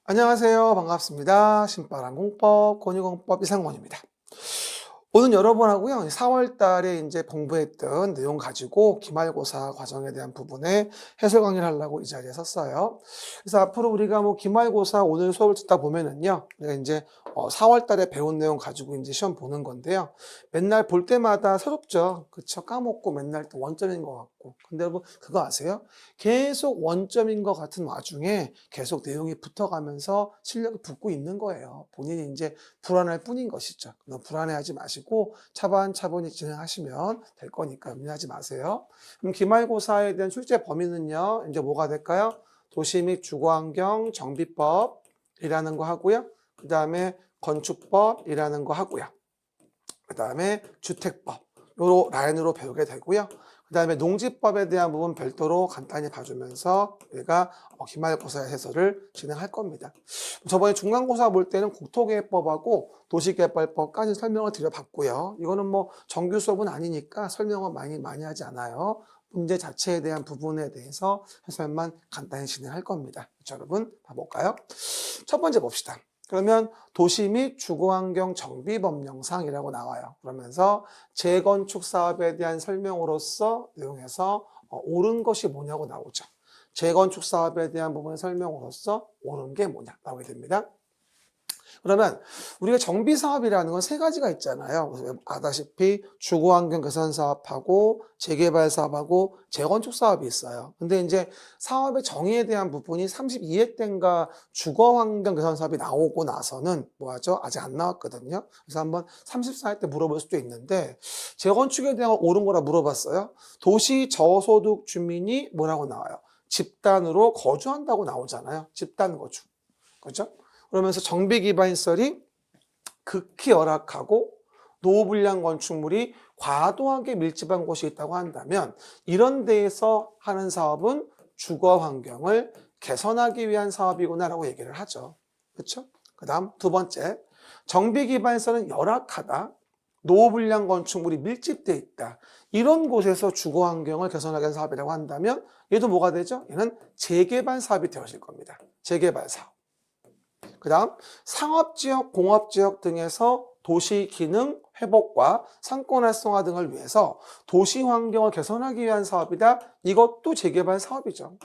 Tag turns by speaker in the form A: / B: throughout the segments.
A: 안녕하세요. 반갑습니다. 신바람 공법, 권유공법 이상권입니다. 오늘 여러분하고요, 4월 달에 이제 공부했던 내용 가지고 기말고사 과정에 대한 부분에 해설 강의를 하려고 이 자리에 섰어요. 그래서 앞으로 우리가 기말고사 오늘 수업을 듣다 보면은요, 우리가 이제 4월 달에 배운 내용 가지고 이제 시험 보는 건데요. 맨날 볼 때마다 새롭죠. 그쵸? 까먹고 맨날 또 원점인 것 같고. 근데 여러분, 그거 아세요? 계속 원점인 것 같은 와중에 계속 내용이 붙어가면서 실력이 붙고 있는 거예요. 본인이 이제 불안할 뿐인 것이죠. 너무 불안해하지 마시고 차분히 진행하시면 될 거니까 염려하지 마세요. 그럼 기말고사에 대한 출제 범위는요, 이제 뭐가 될까요? 도시 및 주거환경 정비법이라는 거 하고요. 그 다음에 건축법이라는 거 하고요. 그 다음에 주택법, 요 라인으로 배우게 되고요. 그 다음에 농지법에 대한 부분 별도로 간단히 봐주면서 우리가 기말고사 해설을 진행할 겁니다. 저번에 중간고사 볼 때는 국토계획법하고 도시개발법까지 설명을 드려봤고요. 이거는 정규 수업은 아니니까 설명은 많이 하지 않아요. 문제 자체에 대한 부분에 대해서 해설만 간단히 진행할 겁니다. 자, 여러분 봐볼까요? 첫 번째 봅시다. 그러면 도시 및 주거환경 정비법령상이라고 나와요. 그러면서 재건축 사업에 대한 설명으로서 내용에서 옳은 것이 뭐냐고 나오죠. 재건축 사업에 대한 부분의 설명으로서 옳은 게 뭐냐 나오게 됩니다. 그러면 우리가 정비사업이라는 건 세 가지가 있잖아요. 아다시피 주거환경 개선 사업하고 재개발 사업하고 재건축 사업이 있어요. 근데 이제 사업의 정의에 대한 부분이 32회 때인가 주거환경 개선 사업이 나오고 나서는 뭐하죠? 아직 안 나왔거든요. 그래서 한번 34회 때 물어볼 수도 있는데 재건축에 대한 옳은 거라 물어봤어요. 도시 저소득 주민이 뭐라고 나와요? 집단으로 거주한다고 나오잖아요. 집단 거주. 그죠? 그러면서 정비 기반 시설이 극히 열악하고 노후불량 건축물이 과도하게 밀집한 곳이 있다고 한다면 이런 데에서 하는 사업은 주거 환경을 개선하기 위한 사업이구나라고 얘기를 하죠. 그렇죠? 그 다음 두 번째, 정비 기반 시설은 열악하다. 노후불량 건축물이 밀집돼 있다. 이런 곳에서 주거 환경을 개선하기 위한 사업이라고 한다면 얘도 뭐가 되죠? 얘는 재개발 사업이 되어질 겁니다. 재개발 사업. 그 다음 상업지역, 공업지역 등에서 도시 기능 회복과 상권 활성화 등을 위해서 도시 환경을 개선하기 위한 사업이다. 이것도 재개발 사업이죠.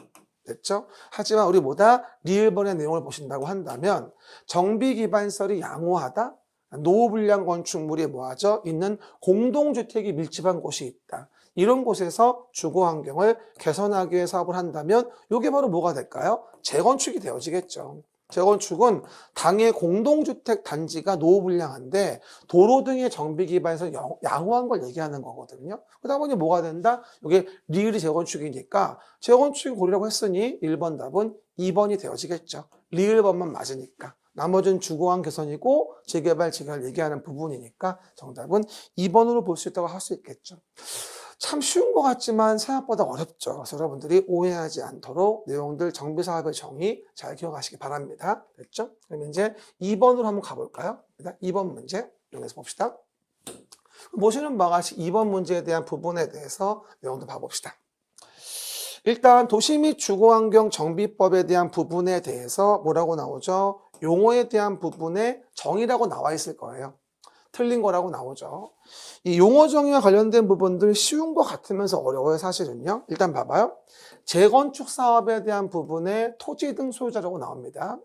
A: 됐죠? 하지만 우리 리을번의 내용을 보신다고 한다면 정비 기반 시설이 양호하다. 노후불량 건축물이 뭐하죠? 있는 공동주택이 밀집한 곳이 있다. 이런 곳에서 주거 환경을 개선하기 위해 사업을 한다면 이게 바로 뭐가 될까요? 재건축이 되어지겠죠. 재건축은 당의 공동주택 단지가 노후불량한데 도로 등의 정비 기반에서 양호한 걸 얘기하는 거거든요. 그러다 보니 뭐가 된다? 이게 리을이 재건축이니까 재건축이 고리라고 했으니 1번 답은 2번이 되어지겠죠. 리을번만 맞으니까. 나머지는 주거환 개선이고 재개발, 재개발 얘기하는 부분이니까 정답은 2번으로 볼 수 있다고 할 수 있겠죠. 참 쉬운 것 같지만 생각보다 어렵죠. 그래서 여러분들이 오해하지 않도록 내용들 정비사업의 정의 잘 기억하시기 바랍니다. 됐죠? 그럼 이제 2번으로 한번 가볼까요? 2번 문제 이용해서 봅시다. 보시는 바와 같이 2번 문제에 대한 부분에 대해서 내용도 봐봅시다. 일단 도시 및 주거환경 정비법에 대한 부분에 대해서 뭐라고 나오죠? 용어에 대한 부분에 정의라고 나와 있을 거예요. 틀린 거라고 나오죠. 이 용어 정의와 관련된 부분들 쉬운 것 같으면서 어려워요, 사실은요. 일단 봐봐요. 재건축 사업에 대한 부분에 토지 등 소유자라고 나옵니다.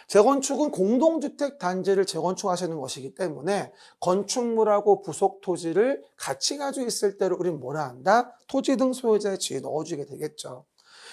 A: 재건축은 공동주택 단지를 재건축하시는 것이기 때문에 건축물하고 부속 토지를 같이 가지고 있을 때를 우리는 뭐라 한다? 토지 등 소유자의 지위에 넣어주게 되겠죠.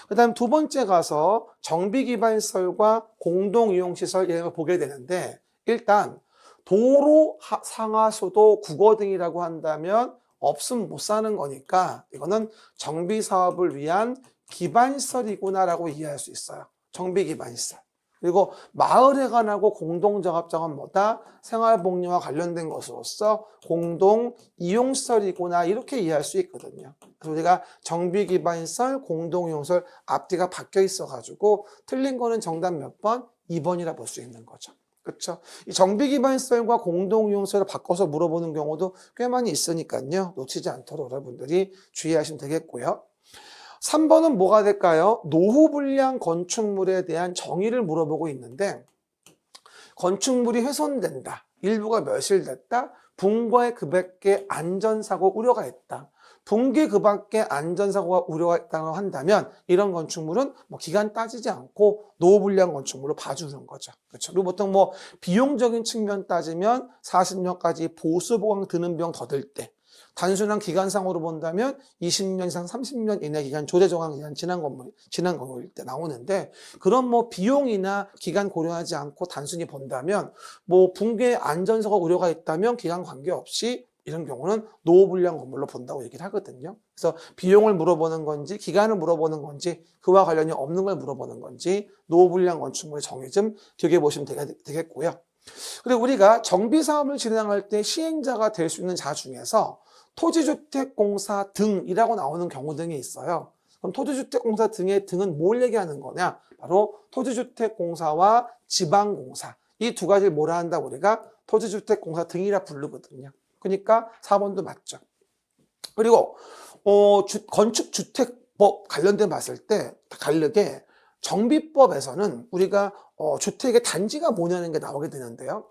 A: 그 다음 두 번째 가서 정비기반시설과 공동이용시설 이런 걸 보게 되는데 일단 도로, 상하수도, 국어 등이라고 한다면 없으면 못 사는 거니까 이거는 정비사업을 위한 기반시설이구나라고 이해할 수 있어요. 정비기반시설. 그리고 마을에 관하고 공동작업장은 뭐다? 생활복리와 관련된 것으로서 공동이용시설이구나 이렇게 이해할 수 있거든요. 그래서 우리가 정비기반시설, 공동이용시설 앞뒤가 바뀌어 있어가지고 틀린 거는 정답 몇 번? 2번이라 볼 수 있는 거죠. 그렇죠? 이 정비기반시설과 공동이용시설을 바꿔서 물어보는 경우도 꽤 많이 있으니까요. 놓치지 않도록 여러분들이 주의하시면 되겠고요. 3번은 뭐가 될까요? 노후 불량 건축물에 대한 정의를 물어보고 있는데 건축물이 훼손된다. 일부가 멸실됐다. 붕괴 그 밖에 안전사고 우려가 있다. 붕괴 그 밖에 안전사고가 우려가 있다고 한다면 이런 건축물은 뭐 기간 따지지 않고 노후불량 건축물로 봐주는 거죠. 그렇죠. 그리고 보통 뭐 비용적인 측면 따지면 40년까지 보수보강 드는 비용 더 들 때, 단순한 기간상으로 본다면 20년 이상 30년 이내 기간 조제정황 기간 지난 건물일 때 나오는데 그런 뭐 비용이나 기간 고려하지 않고 단순히 본다면 뭐 붕괴 안전사고 우려가 있다면 기간 관계없이 이런 경우는 노후불량 건물로 본다고 얘기를 하거든요. 그래서 비용을 물어보는 건지 기간을 물어보는 건지 그와 관련이 없는 걸 물어보는 건지 노후불량 건축물의 정의 좀 기억해 보시면 되겠고요. 그리고 우리가 정비사업을 진행할 때 시행자가 될 수 있는 자 중에서 토지주택공사 등이라고 나오는 경우 등이 있어요. 그럼 토지주택공사 등의 등은 뭘 얘기하는 거냐? 바로 토지주택공사와 지방공사. 이 두 가지를 뭐라 한다고 우리가 토지주택공사 등이라 부르거든요. 그러니까 4번도 맞죠. 그리고 건축주택법 관련된 봤을 때 다르게 정비법에서는 우리가 주택의 단지가 뭐냐는 게 나오게 되는데요.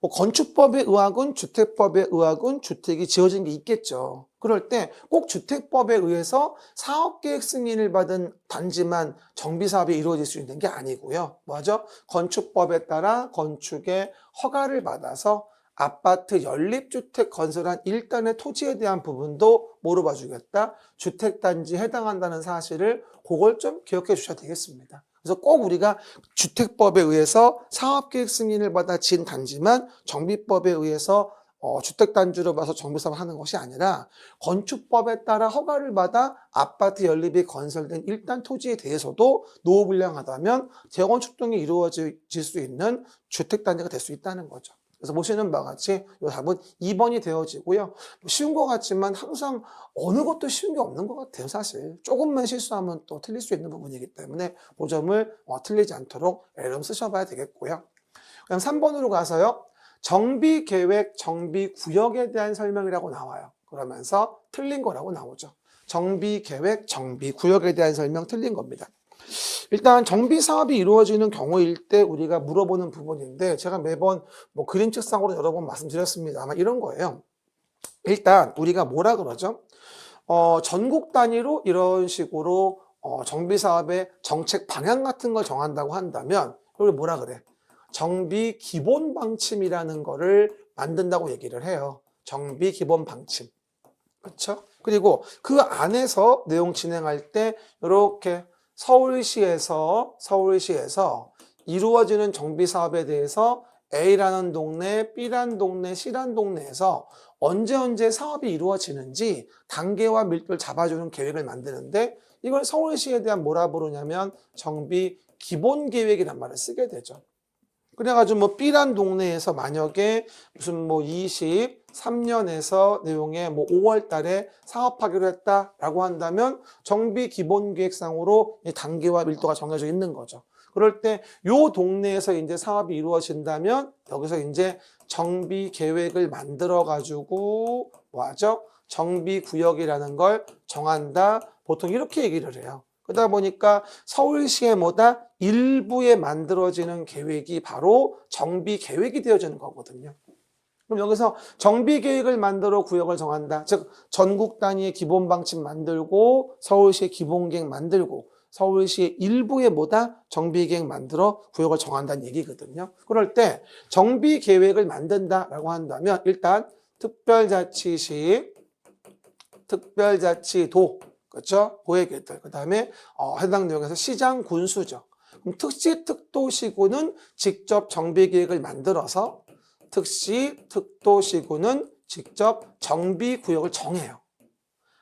A: 건축법의 의학은 주택법의 의학은 주택이 지어진 게 있겠죠. 그럴 때 꼭 주택법에 의해서 사업계획 승인을 받은 단지만 정비사업이 이루어질 수 있는 게 아니고요. 뭐죠? 건축법에 따라 건축의 허가를 받아서 아파트 연립주택 건설한 일단의 토지에 대한 부분도 뭐로 봐주겠다? 주택단지에 해당한다는 사실을 그걸 좀 기억해 주셔야 되겠습니다. 그래서 꼭 우리가 주택법에 의해서 사업계획 승인을 받아 지은 단지만 정비법에 의해서 주택단지로 봐서 정비사업을 하는 것이 아니라 건축법에 따라 허가를 받아 아파트 연립이 건설된 일단 토지에 대해서도 노후불량하다면 재건축 등이 이루어질 수 있는 주택단지가 될 수 있다는 거죠. 그래서 보시는 바와 같이 이 답은 2번이 되어지고요. 쉬운 것 같지만 항상 어느 것도 쉬운 게 없는 것 같아요, 사실. 조금만 실수하면 또 틀릴 수 있는 부분이기 때문에 그 점을 틀리지 않도록 애를 쓰셔봐야 되겠고요. 그럼 3번으로 가서요. 정비계획, 정비구역에 대한 설명이라고 나와요. 그러면서 틀린 거라고 나오죠. 정비계획, 정비구역에 대한 설명 틀린 겁니다. 일단 정비사업이 이루어지는 경우일 때 우리가 물어보는 부분인데 제가 매번 뭐 그림책상으로 여러 번 말씀드렸습니다. 아마 이런 거예요. 일단 우리가 뭐라 그러죠? 전국 단위로 이런 식으로 정비사업의 정책 방향 같은 걸 정한다고 한다면 그걸 뭐라 그래? 정비 기본 방침이라는 거를 만든다고 얘기를 해요. 정비 기본 방침. 그렇죠? 그리고 그 안에서 내용 진행할 때 이렇게 서울시에서 이루어지는 정비 사업에 대해서 A라는 동네, B라는 동네, C라는 동네에서 언제 사업이 이루어지는지 단계와 밀도를 잡아주는 계획을 만드는데 이걸 서울시에 대한 뭐라 부르냐면 정비 기본 계획이란 말을 쓰게 되죠. 그래가지고 뭐 B란 동네에서 만약에 무슨 뭐 23년에서 내용에 뭐 5월 달에 사업하기로 했다라고 한다면 정비 기본 계획상으로 단계와 밀도가 정해져 있는 거죠. 그럴 때 요 동네에서 이제 사업이 이루어진다면 여기서 이제 정비 계획을 만들어 가지고 뭐 하죠? 정비 구역이라는 걸 정한다. 보통 이렇게 얘기를 해요. 그러다 보니까 서울시의 뭐다? 일부에 만들어지는 계획이 바로 정비 계획이 되어지는 거거든요. 그럼 여기서 정비 계획을 만들어 구역을 정한다. 즉 전국 단위의 기본 방침 만들고 서울시의 기본 계획 만들고 서울시의 일부에 뭐다? 정비 계획 만들어 구역을 정한다는 얘기거든요. 그럴 때 정비 계획을 만든다라고 한다면 일단 특별자치시, 특별자치도 그렇죠? 고액계획들. 그 다음에 해당 내용에서 시장 군수죠. 그럼 특시 특도시구는 직접 정비계획을 만들어서 특시 특도시구는 직접 정비구역을 정해요.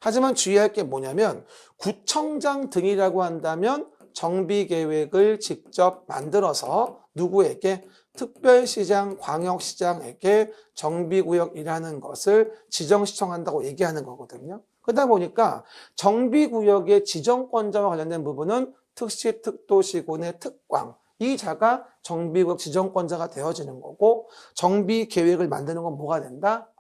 A: 하지만 주의할 게 뭐냐면 구청장 등이라고 한다면 정비계획을 직접 만들어서 누구에게? 특별시장, 광역시장에게 정비구역이라는 것을 지정시청한다고 얘기하는 거거든요. 그러다 보니까 정비구역의 지정권자와 관련된 부분은 특시 특도시군의 특광, 이 자가 정비구역 지정권자가 되어지는 거고 정비계획을 만드는 건 뭐가 된다?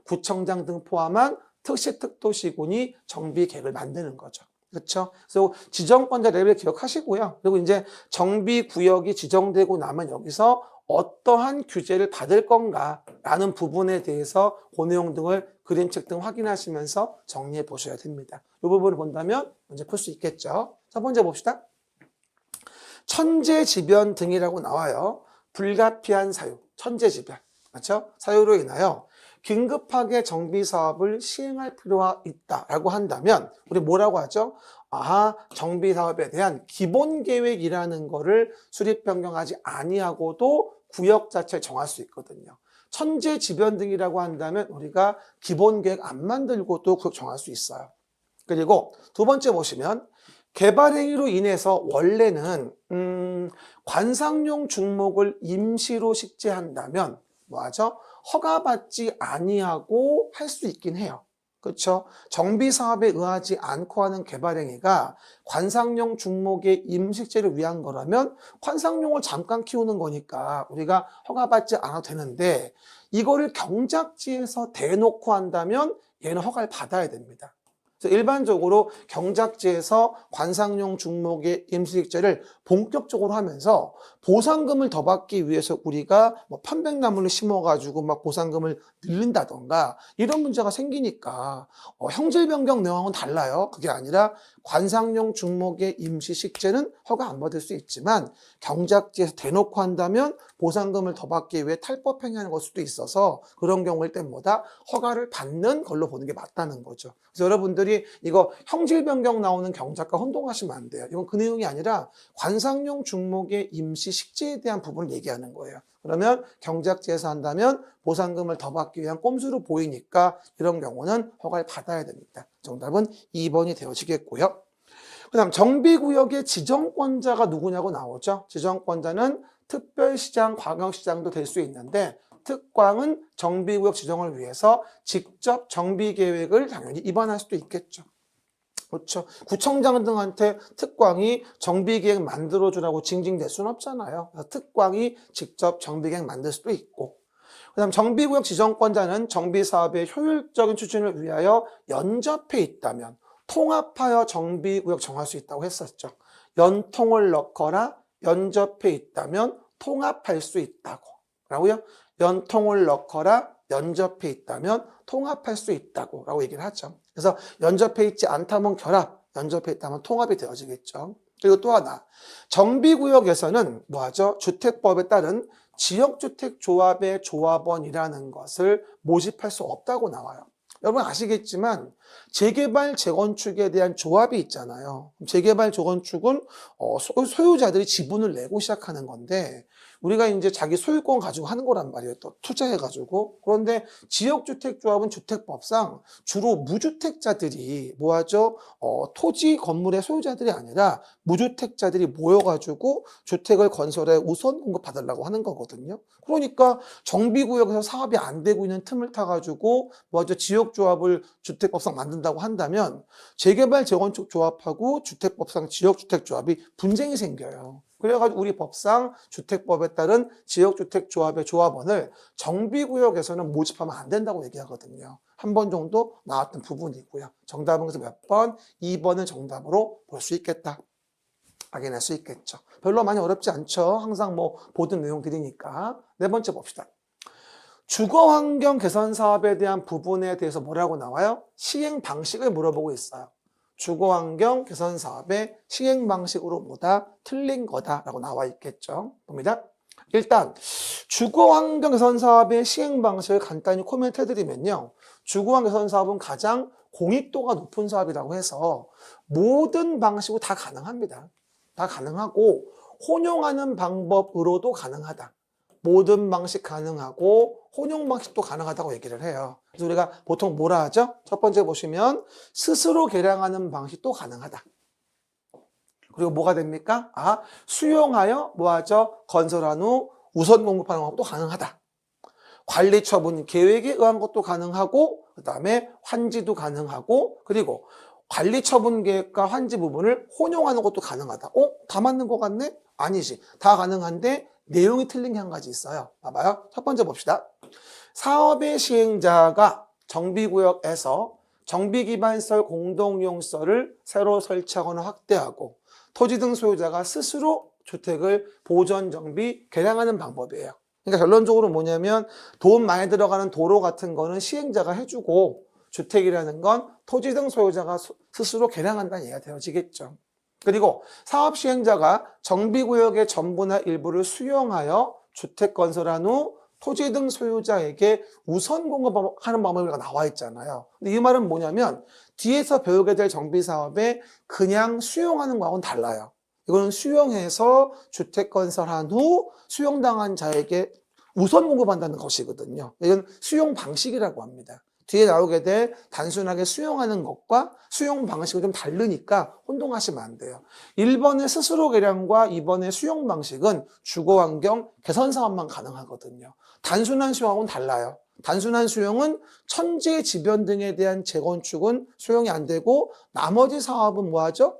A: 구청장 등 포함한 특시 특도시군이 정비계획을 만드는 거죠. 그렇죠? 그래서 지정권자 레벨 기억하시고요. 그리고 이제 정비구역이 지정되고 나면 여기서 어떠한 규제를 받을 건가라는 부분에 대해서 그 내용 등을 그림책 등 확인하시면서 정리해 보셔야 됩니다. 이 부분을 본다면 문제 풀 수 있겠죠. 첫 번째 봅시다. 천재지변 등이라고 나와요. 불가피한 사유, 천재지변, 그렇죠? 사유로 인하여 긴급하게 정비사업을 시행할 필요가 있다라고 한다면 우리 뭐라고 하죠? 정비사업에 대한 기본계획이라는 거를 수립 변경하지 아니하고도 구역 자체를 정할 수 있거든요. 천재지변 등이라고 한다면 우리가 기본계획 안 만들고도 구역 정할 수 있어요. 그리고 두 번째 보시면 개발행위로 인해서 원래는 관상용 중목을 임시로 식재한다면 뭐하죠? 허가받지 아니하고 할 수 있긴 해요. 그렇죠? 정비사업에 의하지 않고 하는 개발행위가 관상용 중목의 임식재를 위한 거라면 관상용을 잠깐 키우는 거니까 우리가 허가받지 않아도 되는데 이거를 경작지에서 대놓고 한다면 얘는 허가를 받아야 됩니다. 그래서 일반적으로 경작지에서 관상용 중목의 임시식재를 본격적으로 하면서 보상금을 더 받기 위해서 우리가 편백나무를 심어가지고 막 보상금을 늘린다던가 이런 문제가 생기니까 형질 변경 내용은 달라요. 그게 아니라 관상용 중목의 임시식재는 허가 안 받을 수 있지만 경작지에서 대놓고 한다면 보상금을 더 받기 위해 탈법 행위하는 걸 수도 있어서 그런 경우일 때보다 허가를 받는 걸로 보는 게 맞다는 거죠. 그래서 여러분들이 이거 형질 변경 나오는 경작과 혼동하시면 안 돼요. 이건 그 내용이 아니라 관상용 중목의 임시 식재에 대한 부분을 얘기하는 거예요. 그러면 경작지에서 한다면 보상금을 더 받기 위한 꼼수로 보이니까 이런 경우는 허가를 받아야 됩니다. 정답은 2번이 되어지겠고요. 그 다음 정비구역의 지정권자가 누구냐고 나오죠. 지정권자는 특별시장, 광역시장도 될 수 있는데 특광은 정비구역 지정을 위해서 직접 정비계획을 당연히 입안할 수도 있겠죠. 그렇죠. 구청장 등한테 특광이 정비계획 만들어주라고 징징댈 수는 없잖아요. 그래서 특광이 직접 정비계획 만들 수도 있고 그 다음 정비구역 지정권자는 정비사업의 효율적인 추진을 위하여 연접해 있다면 통합하여 정비구역 정할 수 있다고 했었죠. 연통을 넣거나 연접해 있다면 통합할 수 있다고 라고요. 연통을 넣거나 연접해 있다면 통합할 수 있다고 라고 얘기를 하죠. 그래서 연접해 있지 않다면 결합, 연접해 있다면 통합이 되어지겠죠. 그리고 또 하나, 정비구역에서는 뭐하죠? 주택법에 따른 지역주택조합의 조합원이라는 것을 모집할 수 없다고 나와요. 여러분 아시겠지만 재개발, 재건축에 대한 조합이 있잖아요. 재개발, 재건축은 소유자들이 지분을 내고 시작하는 건데 우리가 이제 자기 소유권 가지고 하는 거란 말이에요. 또 투자해가지고. 그런데 지역주택조합은 주택법상 주로 무주택자들이 뭐하죠? 토지 건물의 소유자들이 아니라 무주택자들이 모여가지고 주택을 건설해 우선 공급받으려고 하는 거거든요. 그러니까 정비구역에서 사업이 안 되고 있는 틈을 타가지고 뭐하죠? 지역조합을 주택법상 만든다고 한다면 재개발, 재건축 조합하고 주택법상 지역주택조합이 분쟁이 생겨요. 그래가지고 우리 법상 주택법에 따른 지역주택조합의 조합원을 정비구역에서는 모집하면 안 된다고 얘기하거든요. 한 번 정도 나왔던 부분이고요. 정답은 그래서 몇 번? 2번을 정답으로 볼 수 있겠다. 확인할 수 있겠죠. 별로 많이 어렵지 않죠. 항상 보던 내용들이니까. 네 번째 봅시다. 주거환경 개선 사업에 대한 부분에 대해서 뭐라고 나와요? 시행 방식을 물어보고 있어요. 주거환경 개선 사업의 시행 방식으로 뭐다? 틀린 거다라고 나와 있겠죠. 봅니다. 일단 주거환경 개선 사업의 시행 방식을 간단히 코멘트 해드리면요. 주거환경 개선 사업은 가장 공익도가 높은 사업이라고 해서 모든 방식으로 다 가능합니다. 다 가능하고 혼용하는 방법으로도 가능하다. 모든 방식 가능하고 혼용 방식도 가능하다고 얘기를 해요. 그래서 우리가 보통 뭐라 하죠? 첫 번째 보시면 스스로 개량하는 방식도 가능하다. 그리고 뭐가 됩니까? 수용하여 뭐하죠? 건설한 후 우선 공급하는 것도 가능하다. 관리 처분 계획에 의한 것도 가능하고 그 다음에 환지도 가능하고 그리고 관리 처분 계획과 환지 부분을 혼용하는 것도 가능하다. 다 맞는 것 같네? 아니지. 다 가능한데 내용이 틀린 게 한 가지 있어요. 봐봐요. 첫 번째 봅시다. 사업의 시행자가 정비구역에서 정비기반시설 공동이용시설을 새로 설치하거나 확대하고 토지 등 소유자가 스스로 주택을 보존, 정비, 개량하는 방법이에요. 그러니까 결론적으로 뭐냐면 돈 많이 들어가는 도로 같은 거는 시행자가 해주고 주택이라는 건 토지 등 소유자가 스스로 개량한다는 얘기가 되어지겠죠. 그리고 사업 시행자가 정비구역의 전부나 일부를 수용하여 주택 건설한 후 토지 등 소유자에게 우선 공급하는 방법이 나와 있잖아요. 근데 이 말은 뭐냐면 뒤에서 배우게 될 정비 사업에 그냥 수용하는 거하고는 달라요. 이거는 수용해서 주택 건설한 후 수용당한 자에게 우선 공급한다는 것이거든요. 이건 수용 방식이라고 합니다. 뒤에 나오게 될 단순하게 수용하는 것과 수용 방식은 좀 다르니까 혼동하시면 안 돼요. 1번의 스스로 개량과 2번의 수용 방식은 주거환경 개선 사업만 가능하거든요. 단순한 수용하고는 달라요. 단순한 수용은 천재지변 등에 대한 재건축은 수용이 안 되고 나머지 사업은 뭐하죠?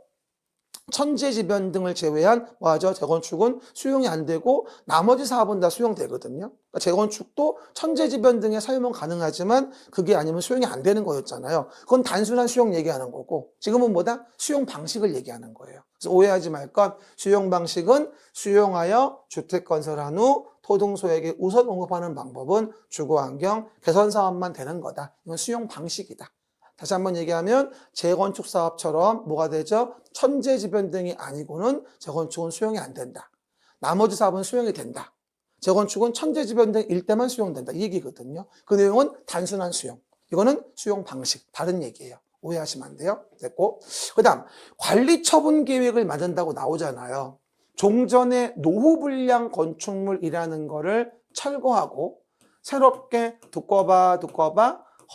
A: 천재지변 등을 제외한 뭐하죠? 재건축은 수용이 안 되고 나머지 사업은 다 수용되거든요. 그러니까 재건축도 천재지변 등의 사용은 가능하지만 그게 아니면 수용이 안 되는 거였잖아요. 그건 단순한 수용 얘기하는 거고 지금은 뭐다? 수용 방식을 얘기하는 거예요. 그래서 오해하지 말 건 수용 방식은 수용하여 주택 건설한 후 토등소에게 우선 공급하는 방법은 주거환경 개선 사업만 되는 거다. 이건 수용 방식이다. 다시 한번 얘기하면 재건축 사업처럼 뭐가 되죠? 천재지변 등이 아니고는 재건축은 수용이 안 된다. 나머지 사업은 수용이 된다. 재건축은 천재지변 등일 때만 수용된다. 이 얘기거든요. 그 내용은 단순한 수용. 이거는 수용 방식. 다른 얘기예요. 오해하시면 안 돼요. 됐고. 그 다음 관리처분 계획을 만든다고 나오잖아요. 종전에 노후불량 건축물이라는 거를 철거하고 새롭게 두꺼봐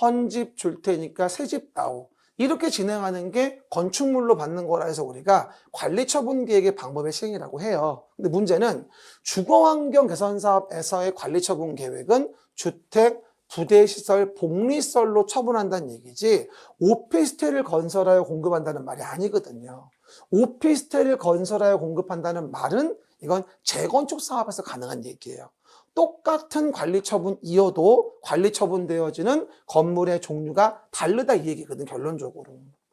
A: 헌집 줄 테니까 새집 다오. 이렇게 진행하는 게 건축물로 받는 거라 해서 우리가 관리처분 계획의 방법의 시행이라고 해요. 근데 문제는 주거환경 개선 사업에서의 관리처분 계획은 주택, 부대시설, 복리시설로 처분한다는 얘기지 오피스텔을 건설하여 공급한다는 말이 아니거든요. 오피스텔을 건설하여 공급한다는 말은 이건 재건축 사업에서 가능한 얘기예요. 똑같은 관리처분이어도 관리처분되어지는 건물의 종류가 다르다 이 얘기거든 결론적으로.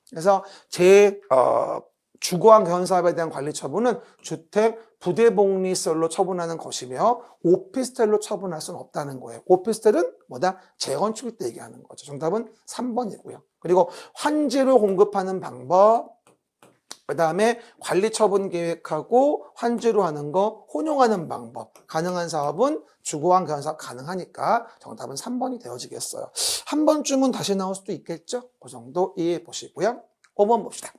A: 그래서 주거환경 개선 사업에 대한 관리처분은 주택, 부대복리시설로 처분하는 것이며 오피스텔로 처분할 수는 없다는 거예요. 오피스텔은 뭐다? 재건축일 때 얘기하는 거죠. 정답은 3번이고요. 그리고 환지로 공급하는 방법, 그 다음에 관리처분 계획하고 환지로 하는 거 혼용하는 방법. 가능한 사업은 주거환경 개선 사업 가능하니까 정답은 3번이 되어지겠어요. 한 번쯤은 다시 나올 수도 있겠죠? 그 정도 이해해 보시고요. 5번 봅시다.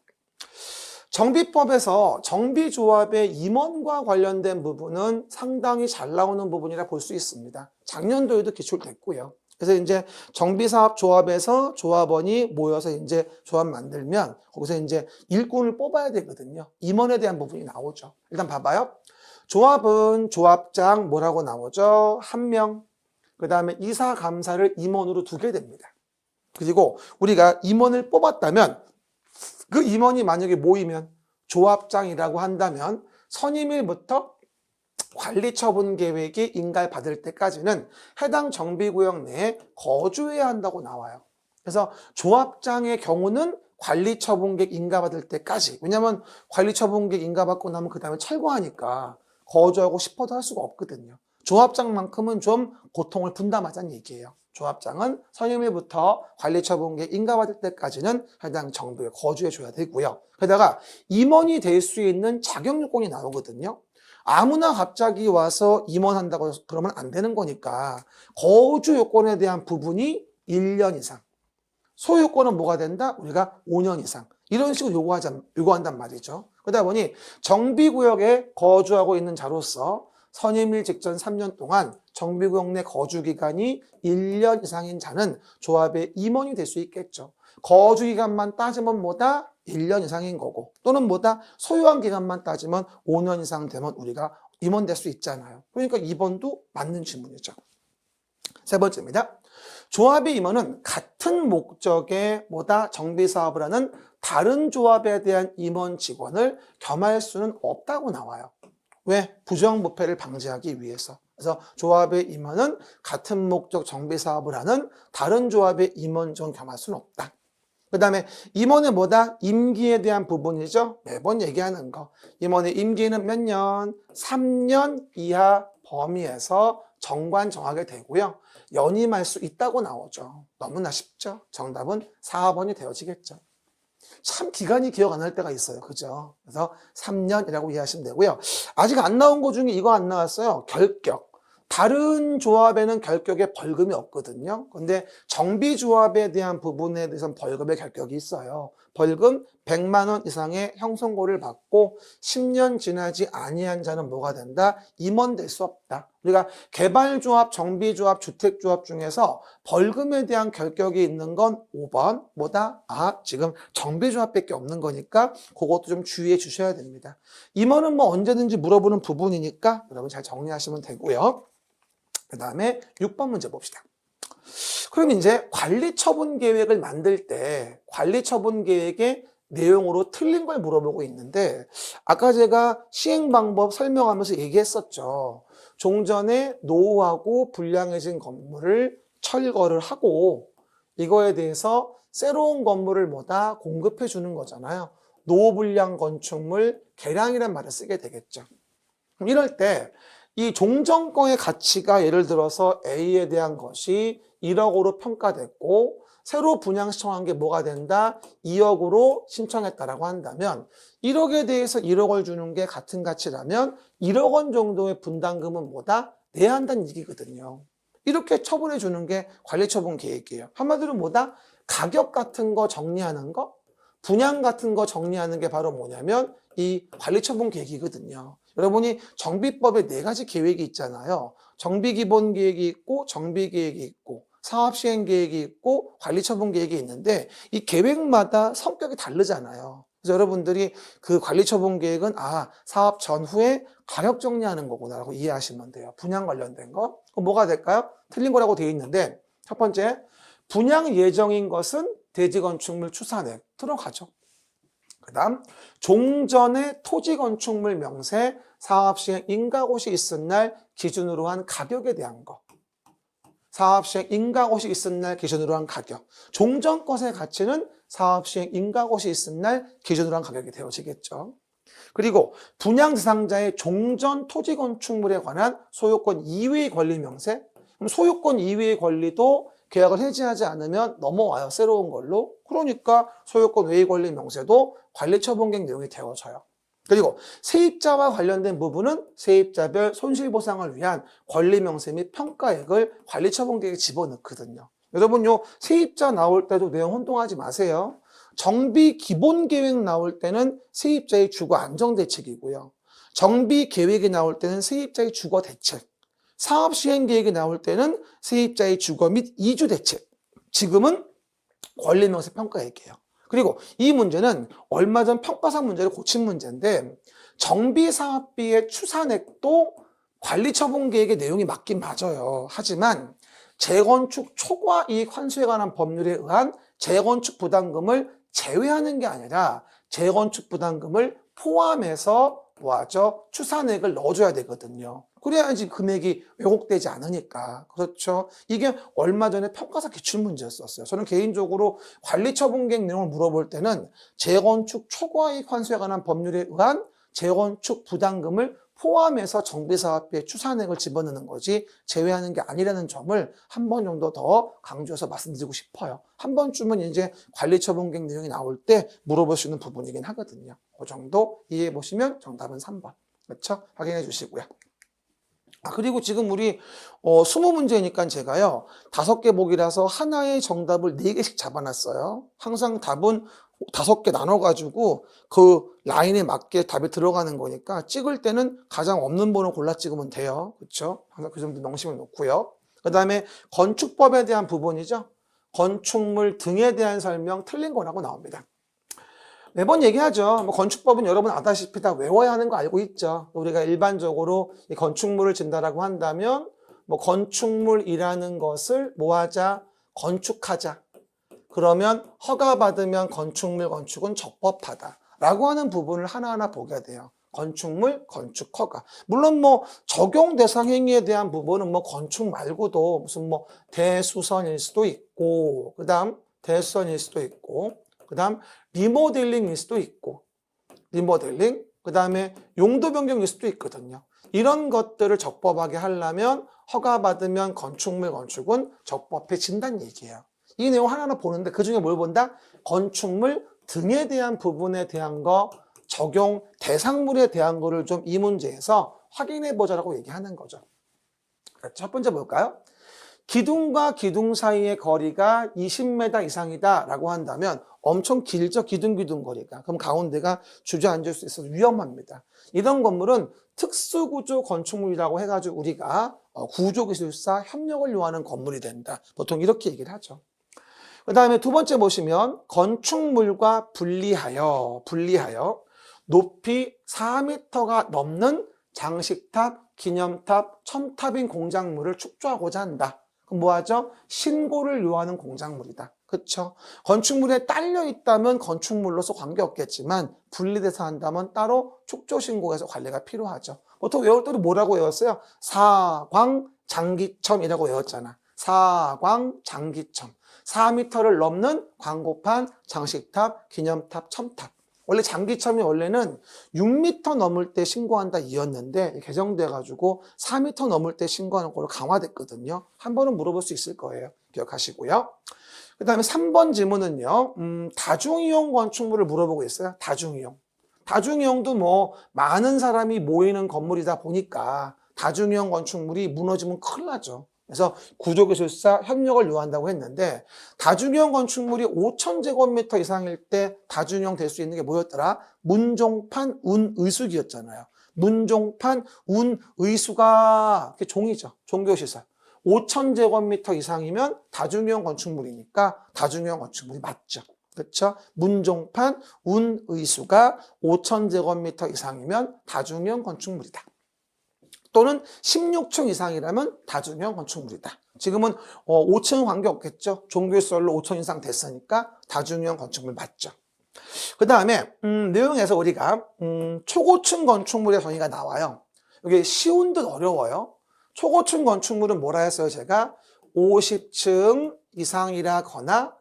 A: 정비법에서 정비조합의 임원과 관련된 부분은 상당히 잘 나오는 부분이라 볼 수 있습니다. 작년도에도 기출됐고요. 그래서 이제 정비사업조합에서 조합원이 모여서 이제 조합 만들면 거기서 이제 일꾼을 뽑아야 되거든요. 임원에 대한 부분이 나오죠. 일단 봐봐요. 조합은 조합장 뭐라고 나오죠? 1명. 그 다음에 이사감사를 임원으로 두게 됩니다. 그리고 우리가 임원을 뽑았다면 그 임원이 만약에 모이면 조합장이라고 한다면 선임일부터 관리처분 계획이 인가받을 때까지는 해당 정비구역 내에 거주해야 한다고 나와요. 그래서 조합장의 경우는 관리처분 계획 인가받을 때까지, 왜냐하면 관리처분 계획 인가받고 나면 그 다음에 철거하니까 거주하고 싶어도 할 수가 없거든요. 조합장만큼은 좀 고통을 분담하자는 얘기예요. 조합장은 선임일부터 관리처분 계획 인가받을 때까지는 해당 정비에 거주해줘야 되고요. 게다가 임원이 될 수 있는 자격요건이 나오거든요. 아무나 갑자기 와서 임원한다고 그러면 안 되는 거니까 거주 요건에 대한 부분이 1년 이상, 소유권은 뭐가 된다? 우리가 5년 이상 이런 식으로 요구한단 말이죠. 그러다 보니 정비구역에 거주하고 있는 자로서 선임일 직전 3년 동안 정비구역 내 거주기간이 1년 이상인 자는 조합의 임원이 될 수 있겠죠. 거주기간만 따지면 뭐다? 1년 이상인 거고 또는 뭐다? 소유한 기간만 따지면 5년 이상 되면 우리가 임원 될 수 있잖아요. 그러니까 2번도 맞는 질문이죠. 세 번째입니다. 조합의 임원은 같은 목적의 뭐다? 정비사업을 하는 다른 조합에 대한 임원 직원을 겸할 수는 없다고 나와요. 왜? 부정부패를 방지하기 위해서. 그래서 조합의 임원은 같은 목적 정비사업을 하는 다른 조합의 임원 직원 겸할 수는 없다. 그 다음에 임원의 뭐다? 임기에 대한 부분이죠. 매번 얘기하는 거. 임원의 임기는 몇 년? 3년 이하 범위에서 정관 정하게 되고요. 연임할 수 있다고 나오죠. 너무나 쉽죠. 정답은 4번이 되어지겠죠. 참 기간이 기억 안 날 때가 있어요. 그죠? 그래서 3년이라고 이해하시면 되고요. 아직 안 나온 거 중에 이거 안 나왔어요. 결격. 다른 조합에는 결격에 벌금이 없거든요. 근데 정비조합에 대한 부분에 대해서는 벌금의 결격이 있어요. 벌금 100만 원 이상의 형선고를 받고 10년 지나지 아니한 자는 뭐가 된다? 임원될 수 없다. 우리가 개발조합, 정비조합, 주택조합 중에서 벌금에 대한 결격이 있는 건 5번. 뭐다? 지금 정비조합밖에 없는 거니까 그것도 좀 주의해 주셔야 됩니다. 임원은 뭐 언제든지 물어보는 부분이니까 여러분 잘 정리하시면 되고요. 그 다음에 6번 문제 봅시다. 그럼 이제 관리처분 계획을 만들 때 관리처분 계획의 내용으로 틀린 걸 물어보고 있는데 아까 제가 시행 방법 설명하면서 얘기했었죠. 종전에 노후하고 불량해진 건물을 철거를 하고 이거에 대해서 새로운 건물을 뭐다 공급해 주는 거잖아요. 노후불량 건축물 개량이란 말을 쓰게 되겠죠. 그럼 이럴 때 이 종전권의 가치가 예를 들어서 A에 대한 것이 1억으로 평가됐고 새로 분양 신청한 게 뭐가 된다? 2억으로 신청했다라고 한다면 1억에 대해서 1억을 주는 게 같은 가치라면 1억 원 정도의 분담금은 뭐다? 내야 한다는 얘기거든요. 이렇게 처분해 주는 게 관리처분 계획이에요. 한마디로 뭐다? 가격 같은 거 정리하는 거, 분양 같은 거 정리하는 게 바로 뭐냐면 이 관리처분 계획이거든요. 여러분이 정비법에 4가지 계획이 있잖아요. 정비기본계획이 있고 정비계획이 있고 사업시행계획이 있고 관리처분계획이 있는데 이 계획마다 성격이 다르잖아요. 그래서 여러분들이 그 관리처분계획은 사업 전후에 가격 정리하는 거구나라고 이해하시면 돼요. 분양 관련된 거. 그럼 뭐가 될까요? 틀린 거라고 되어 있는데 첫 번째, 분양 예정인 것은 대지건축물 추산액 들어가죠. 그 다음 종전의 토지건축물 명세 사업시행 인가고시 있은 날 기준으로 한 가격에 대한 거. 사업시행 인가고시 있은 날 기준으로 한 가격. 종전 것의 가치는 사업시행 인가고시 있은 날 기준으로 한 가격이 되어지겠죠. 그리고 분양 대상자의 종전 토지건축물에 관한 소유권 이외의 권리 명세. 그럼 소유권 이외의 권리도 계약을 해지하지 않으면 넘어와요. 새로운 걸로. 그러니까 소유권 외의 권리 명세도 관리처분계획 내용이 되어져요. 그리고 세입자와 관련된 부분은 세입자별 손실보상을 위한 권리 명세 및 평가액을 관리처분계획에 집어넣거든요. 여러분 세입자 나올 때도 내용 혼동하지 마세요. 정비 기본계획 나올 때는 세입자의 주거 안정대책이고요. 정비 계획이 나올 때는 세입자의 주거 대책. 사업 시행 계획이 나올 때는 세입자의 주거 및 이주 대책. 지금은 권리 명세 평가액이에요. 그리고 이 문제는 얼마 전 평가상 문제를 고친 문제인데 정비사업비의 추산액도 관리처분계획의 내용이 맞긴 맞아요. 하지만 재건축 초과 이익 환수에 관한 법률에 의한 재건축 부담금을 제외하는 게 아니라 재건축 부담금을 포함해서 뭐하죠? 추산액을 넣어줘야 되거든요. 그래야지 금액이 왜곡되지 않으니까. 그렇죠. 이게 얼마 전에 평가사 기출문제였었어요. 저는 개인적으로 관리처분계획 내용을 물어볼 때는 재건축 초과이익 환수에 관한 법률에 의한 재건축 부담금을 포함해서 정비사업비의 추산액을 집어넣는 거지 제외하는 게 아니라는 점을 한 번 정도 더 강조해서 말씀드리고 싶어요. 한 번쯤은 이제 관리처분계획 내용이 나올 때 물어볼 수 있는 부분이긴 하거든요. 그 정도 이해해 보시면 정답은 3번. 그렇죠? 확인해 주시고요. 그리고 지금 우리 20문제니까 제가요 5개 보기라서 하나의 정답을 4개씩 잡아놨어요. 항상 답은 5개 나눠가지고 그 라인에 맞게 답이 들어가는 거니까 찍을 때는 가장 없는 번호 골라 찍으면 돼요. 그렇죠? 항상 그 정도 명심을 놓고요. 그 다음에 건축법에 대한 부분이죠. 건축물 등에 대한 설명 틀린 거라고 나옵니다. 매번 얘기하죠. 건축법은 여러분 아다시피 다 외워야 하는 거 알고 있죠. 우리가 일반적으로 이 건축물을 진다라고 한다면 건축물이라는 것을 뭐하자? 건축하자. 그러면 허가받으면 건축은 적법하다. 라고 하는 부분을 하나하나 보게 돼요. 건축물, 건축 허가. 물론 적용 대상 행위에 대한 부분은 건축 말고도 무슨 대수선일 수도 있고, 그 다음 대선일 수도 있고, 그 다음 리모델링일 수도 있고, 리모델링, 그 다음에 용도 변경일 수도 있거든요. 이런 것들을 적법하게 하려면 허가받으면 건축물 건축은 적법해진다는 얘기예요. 이 내용 하나하나 보는데 그중에 뭘 본다? 건축물 등에 대한 부분에 대한 거, 적용 대상물에 대한 거를 좀 이 문제에서 확인해 보자라고 얘기하는 거죠. 첫 번째 볼까요? 기둥과 기둥 사이의 거리가 20m 이상이다 라고 한다면 엄청 길죠. 기둥 거리가. 그럼 가운데가 주저앉을 수 있어서 위험합니다. 이런 건물은 특수구조 건축물이라고 해가지고 우리가 구조기술사 협력을 요하는 건물이 된다. 보통 이렇게 얘기를 하죠. 그 다음에 두 번째 보시면 건축물과 분리하여 높이 4m가 넘는 장식탑, 기념탑, 첨탑인 공작물을 축조하고자 한다. 그럼 뭐하죠? 신고를 요하는 공작물이다. 그렇죠? 건축물에 딸려 있다면 건축물로서 관계없겠지만 분리돼서 한다면 따로 축조신고해서 관리가 필요하죠. 보통 외울 때도 뭐라고 외웠어요? 사광장기첨이라고 외웠잖아. 사광장기첨. 4m를 넘는 광고판, 장식탑, 기념탑, 첨탑. 원래 장기첨이 원래는 6m 넘을 때 신고한다 이었는데 개정돼가지고 4m 넘을 때 신고하는 걸로 강화됐거든요. 한 번은 물어볼 수 있을 거예요. 기억하시고요. 그 다음에 3번 질문은요. 다중이용 건축물을 물어보고 있어요. 다중이용. 다중이용도 뭐 많은 사람이 모이는 건물이다 보니까 다중이용 건축물이 무너지면 큰일 나죠. 그래서 구조기술사 협력을 요한다고 했는데 다중이용 건축물이 5,000제곱미터 이상일 때 다중이용 될 수 있는 게 뭐였더라? 문종판, 운의숙이었잖아요. 문종판, 운의수가 종이죠. 종교시설. 5,000제곱미터 이상이면 다중이용 건축물이니까 다중이용 건축물이 맞죠. 그렇죠? 문종판, 운의수가 5,000제곱미터 이상이면 다중이용 건축물이다. 또는 16층 이상이라면 다중이용 건축물이다. 지금은 5층은 관계없겠죠. 종교시설로 5층 이상 됐으니까 다중이용 건축물 맞죠. 그 다음에 내용에서 우리가 초고층 건축물의 정의가 나와요. 이게 쉬운 듯 어려워요. 초고층 건축물은 뭐라 했어요? 제가 50층 이상이라거나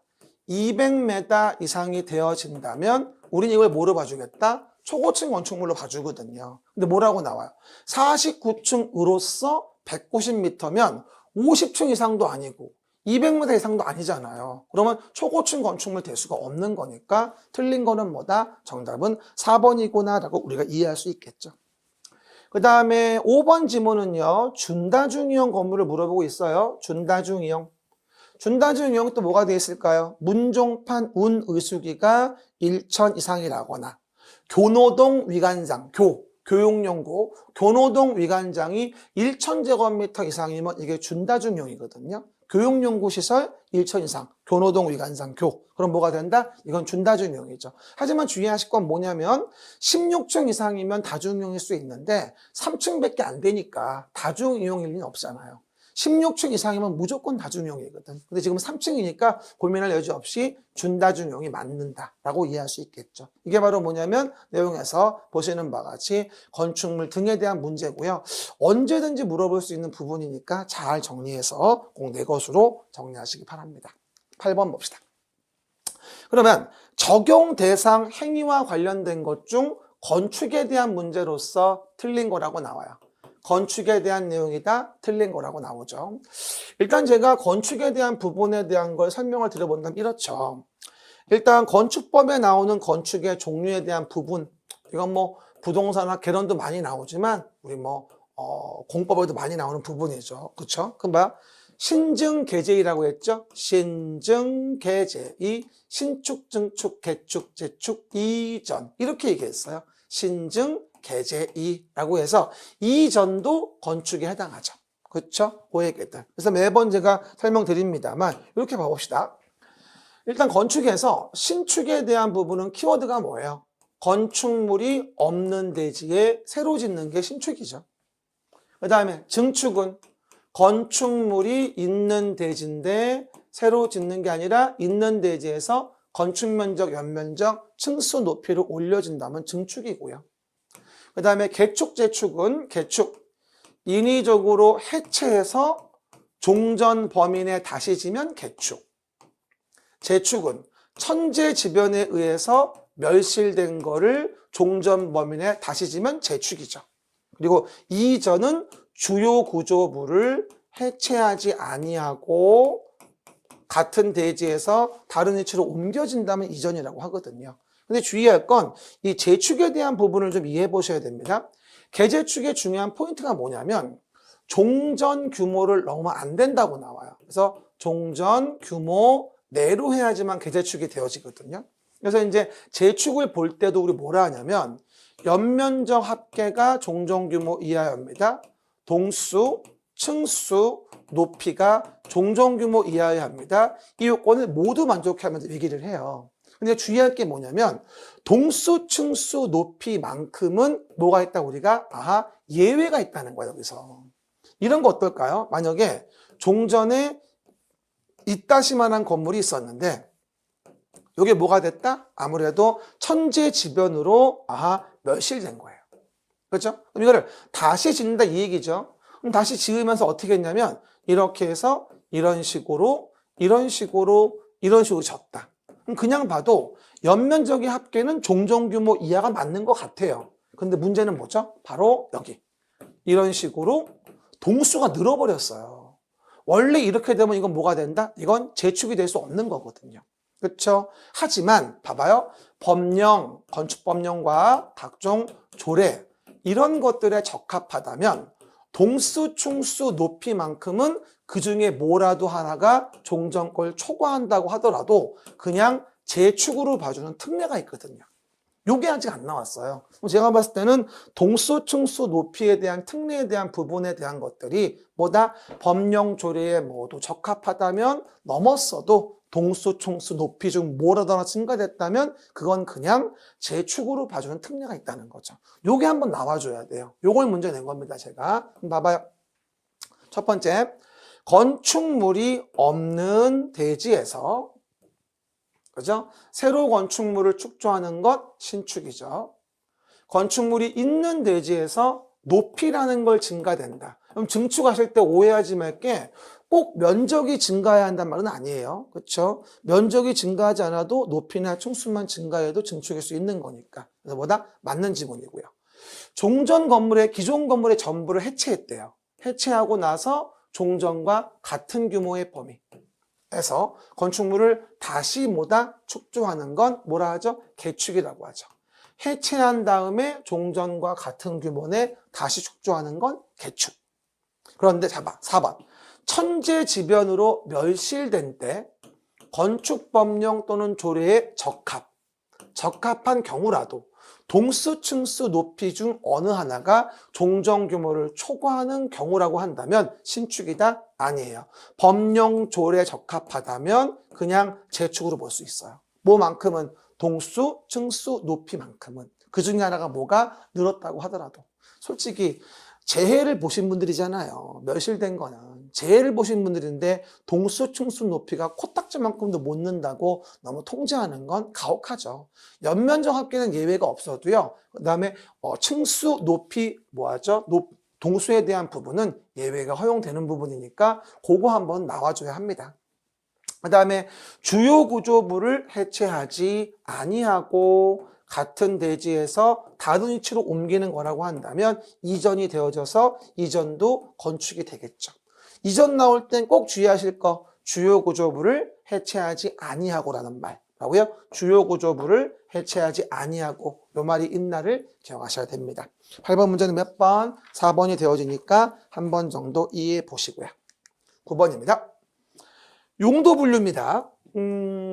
A: 200m 이상이 되어진다면 우리는 이걸 뭐로 봐주겠다? 초고층 건축물로 봐주거든요. 근데 뭐라고 나와요? 49층으로서 190m면 50층 이상도 아니고 200m 이상도 아니잖아요. 그러면 초고층 건축물 될 수가 없는 거니까 틀린 거는 뭐다? 정답은 4번이구나 라고 우리가 이해할 수 있겠죠. 그 다음에 5번 지문은요. 준다중이용 건물을 물어보고 있어요. 준다중이용. 준다중이용 또 뭐가 되어 있을까요? 문종판, 운의수기가 1천 이상이라거나 교노동 위관장, 교육연구, 교노동 위관장이 1,000제곱미터 이상이면 이게 준다중용이거든요. 교육연구시설 1천 이상, 교노동 위관장, 그럼 뭐가 된다? 이건 준다중용이죠. 하지만 주의하실 건 뭐냐면 16층 이상이면 다중용일 수 있는데 3층밖에 안 되니까 다중이용일 리는 없잖아요. 16층 이상이면 무조건 다중용이거든. 근데 지금 3층이니까 고민할 여지 없이 준다중용이 맞는다라고 이해할 수 있겠죠. 이게 바로 뭐냐면 내용에서 보시는 바와 같이 건축물 등에 대한 문제고요. 언제든지 물어볼 수 있는 부분이니까 잘 정리해서 꼭 내 것으로 정리하시기 바랍니다. 8번 봅시다. 그러면 적용 대상 행위와 관련된 것 중 건축에 대한 문제로서 틀린 거라고 나와요. 건축에 대한 내용이다, 틀린 거라고 나오죠. 일단 제가 건축에 대한 부분에 대한 걸 설명을 드려본다면 이렇죠. 일단 건축법에 나오는 건축의 종류에 대한 부분, 이건 뭐 부동산이나 개론도 많이 나오지만 우리 공법에도 많이 나오는 부분이죠. 그렇죠? 그럼 봐. 신증개제이라고 했죠. 신증개제이, 신축, 증축, 개축, 재축, 이전 이렇게 얘기했어요. 신증개제이라고 해서 이전도 건축에 해당하죠. 그렇죠? 그 얘기들. 그래서 매번 제가 설명드립니다만 이렇게 봐봅시다. 일단 건축에서 신축에 대한 부분은 키워드가 뭐예요? 건축물이 없는 대지에 새로 짓는 게 신축이죠. 그 다음에 증축은 건축물이 있는 대지인데 새로 짓는 게 아니라 있는 대지에서 건축 면적, 연면적, 층수 높이를 올려준다면 증축이고요. 그 다음에 개축, 재축은 개축, 인위적으로 해체해서 종전 범위 내에 다시 지면 개축. 재축은 천재지변에 의해서 멸실된 거를 종전 범위 내에 다시 지면 재축이죠. 그리고 이전은 주요 구조물을 해체하지 아니하고 같은 대지에서 다른 위치로 옮겨진다면 이전이라고 하거든요. 근데 주의할 건 이 재축에 대한 부분을 좀 이해해 보셔야 됩니다. 개재축의 중요한 포인트가 뭐냐면 종전 규모를 넘으면 안 된다고 나와요. 그래서 종전 규모 내로 해야지만 개재축이 되어지거든요. 그래서 이제 재축을 볼 때도 우리 뭐라 하냐면 연면적 합계가 종전 규모 이하여입니다. 동수, 층수, 높이가 종전 규모 이하여야 합니다. 이 요건을 모두 만족하면서 얘기를 해요. 근데 주의할 게 뭐냐면 동수, 층수, 높이만큼은 뭐가 있다 우리가 예외가 있다는 거예요. 여기서 이런 거 어떨까요? 만약에 종전에 이따시만한 건물이 있었는데 이게 뭐가 됐다? 아무래도 천재지변으로 멸실된 거예요. 그렇죠? 그럼 이거를 다시 짓는다 이 얘기죠. 그럼 다시 지으면서 어떻게 했냐면 이렇게 해서 이런 식으로 졌다. 그럼 그냥 봐도 연면적의 합계는 종전 규모 이하가 맞는 것 같아요. 근데 문제는 뭐죠? 바로 여기 이런 식으로 동수가 늘어버렸어요. 원래 이렇게 되면 이건 뭐가 된다? 이건 재축이 될 수 없는 거거든요. 그렇죠? 하지만 봐봐요. 법령, 건축법령과 각종 조례 이런 것들에 적합하다면 동수, 충수, 높이만큼은 그 중에 뭐라도 하나가 종전걸 초과한다고 하더라도 그냥 재축으로 봐주는 특례가 있거든요. 요게 아직 안 나왔어요. 제가 봤을 때는 동수, 층수, 높이에 대한 특례에 대한 부분에 대한 것들이 뭐다? 법령 조례에 모두 적합하다면 넘었어도 동수, 층수, 높이 중 뭐라도 하나 증가됐다면 그건 그냥 재축으로 봐주는 특례가 있다는 거죠. 요게 한번 나와줘야 돼요. 요걸 문제 낸 겁니다, 제가. 봐봐요. 첫 번째, 건축물이 없는 대지에서 그죠? 새로 건축물을 축조하는 것 신축이죠. 건축물이 있는 대지에서 높이라는 걸 증가된다. 그럼 증축하실 때 오해하지 말게 꼭 면적이 증가해야 한다는 말은 아니에요. 그렇죠? 면적이 증가하지 않아도 높이나 층수만 증가해도 증축일 수 있는 거니까. 그래서 뭐다? 맞는 지문이고요. 종전 건물의 기존 건물의 전부를 해체했대요. 해체하고 나서 종전과 같은 규모의 범위. 해서 건축물을 다시 축조하는 건 뭐라 하죠? 개축이라고 하죠. 해체한 다음에 종전과 같은 규모에 다시 축조하는 건 개축. 그런데 4번. 천재지변으로 멸실된 때 건축법령 또는 조례에 적합한 경우라도 동수, 층수, 높이 중 어느 하나가 종전 규모를 초과하는 경우라고 한다면 신축이다? 아니에요. 법령 조례에 적합하다면 그냥 재축으로 볼 수 있어요. 뭐만큼은 동수, 층수, 높이만큼은. 그 중에 하나가 뭐가 늘었다고 하더라도. 솔직히 재해를 보신 분들이잖아요. 멸실된 거는. 재해를 보신 분들인데 동수, 층수, 높이가 코딱지만큼도 못 는다고 너무 통제하는 건 가혹하죠. 연면적 합계는 예외가 없어도요. 그 다음에 층수, 높이 뭐하죠? 동수에 대한 부분은 예외가 허용되는 부분이니까 그거 한번 나와줘야 합니다. 그 다음에 주요 구조물을 해체하지 아니하고 같은 대지에서 다른 위치로 옮기는 거라고 한다면 이전이 되어져서 이전도 건축이 되겠죠. 이전 나올 땐 꼭 주의하실 거 주요 구조물을 해체하지 아니하고라는 말라고요. 주요 구조물을 해체하지 아니하고 요 말이 있나를 기억하셔야 됩니다. 8번 문제는 몇 번? 4번이 되어지니까 한 번 정도 이해해 보시고요. 9번입니다. 용도 분류입니다.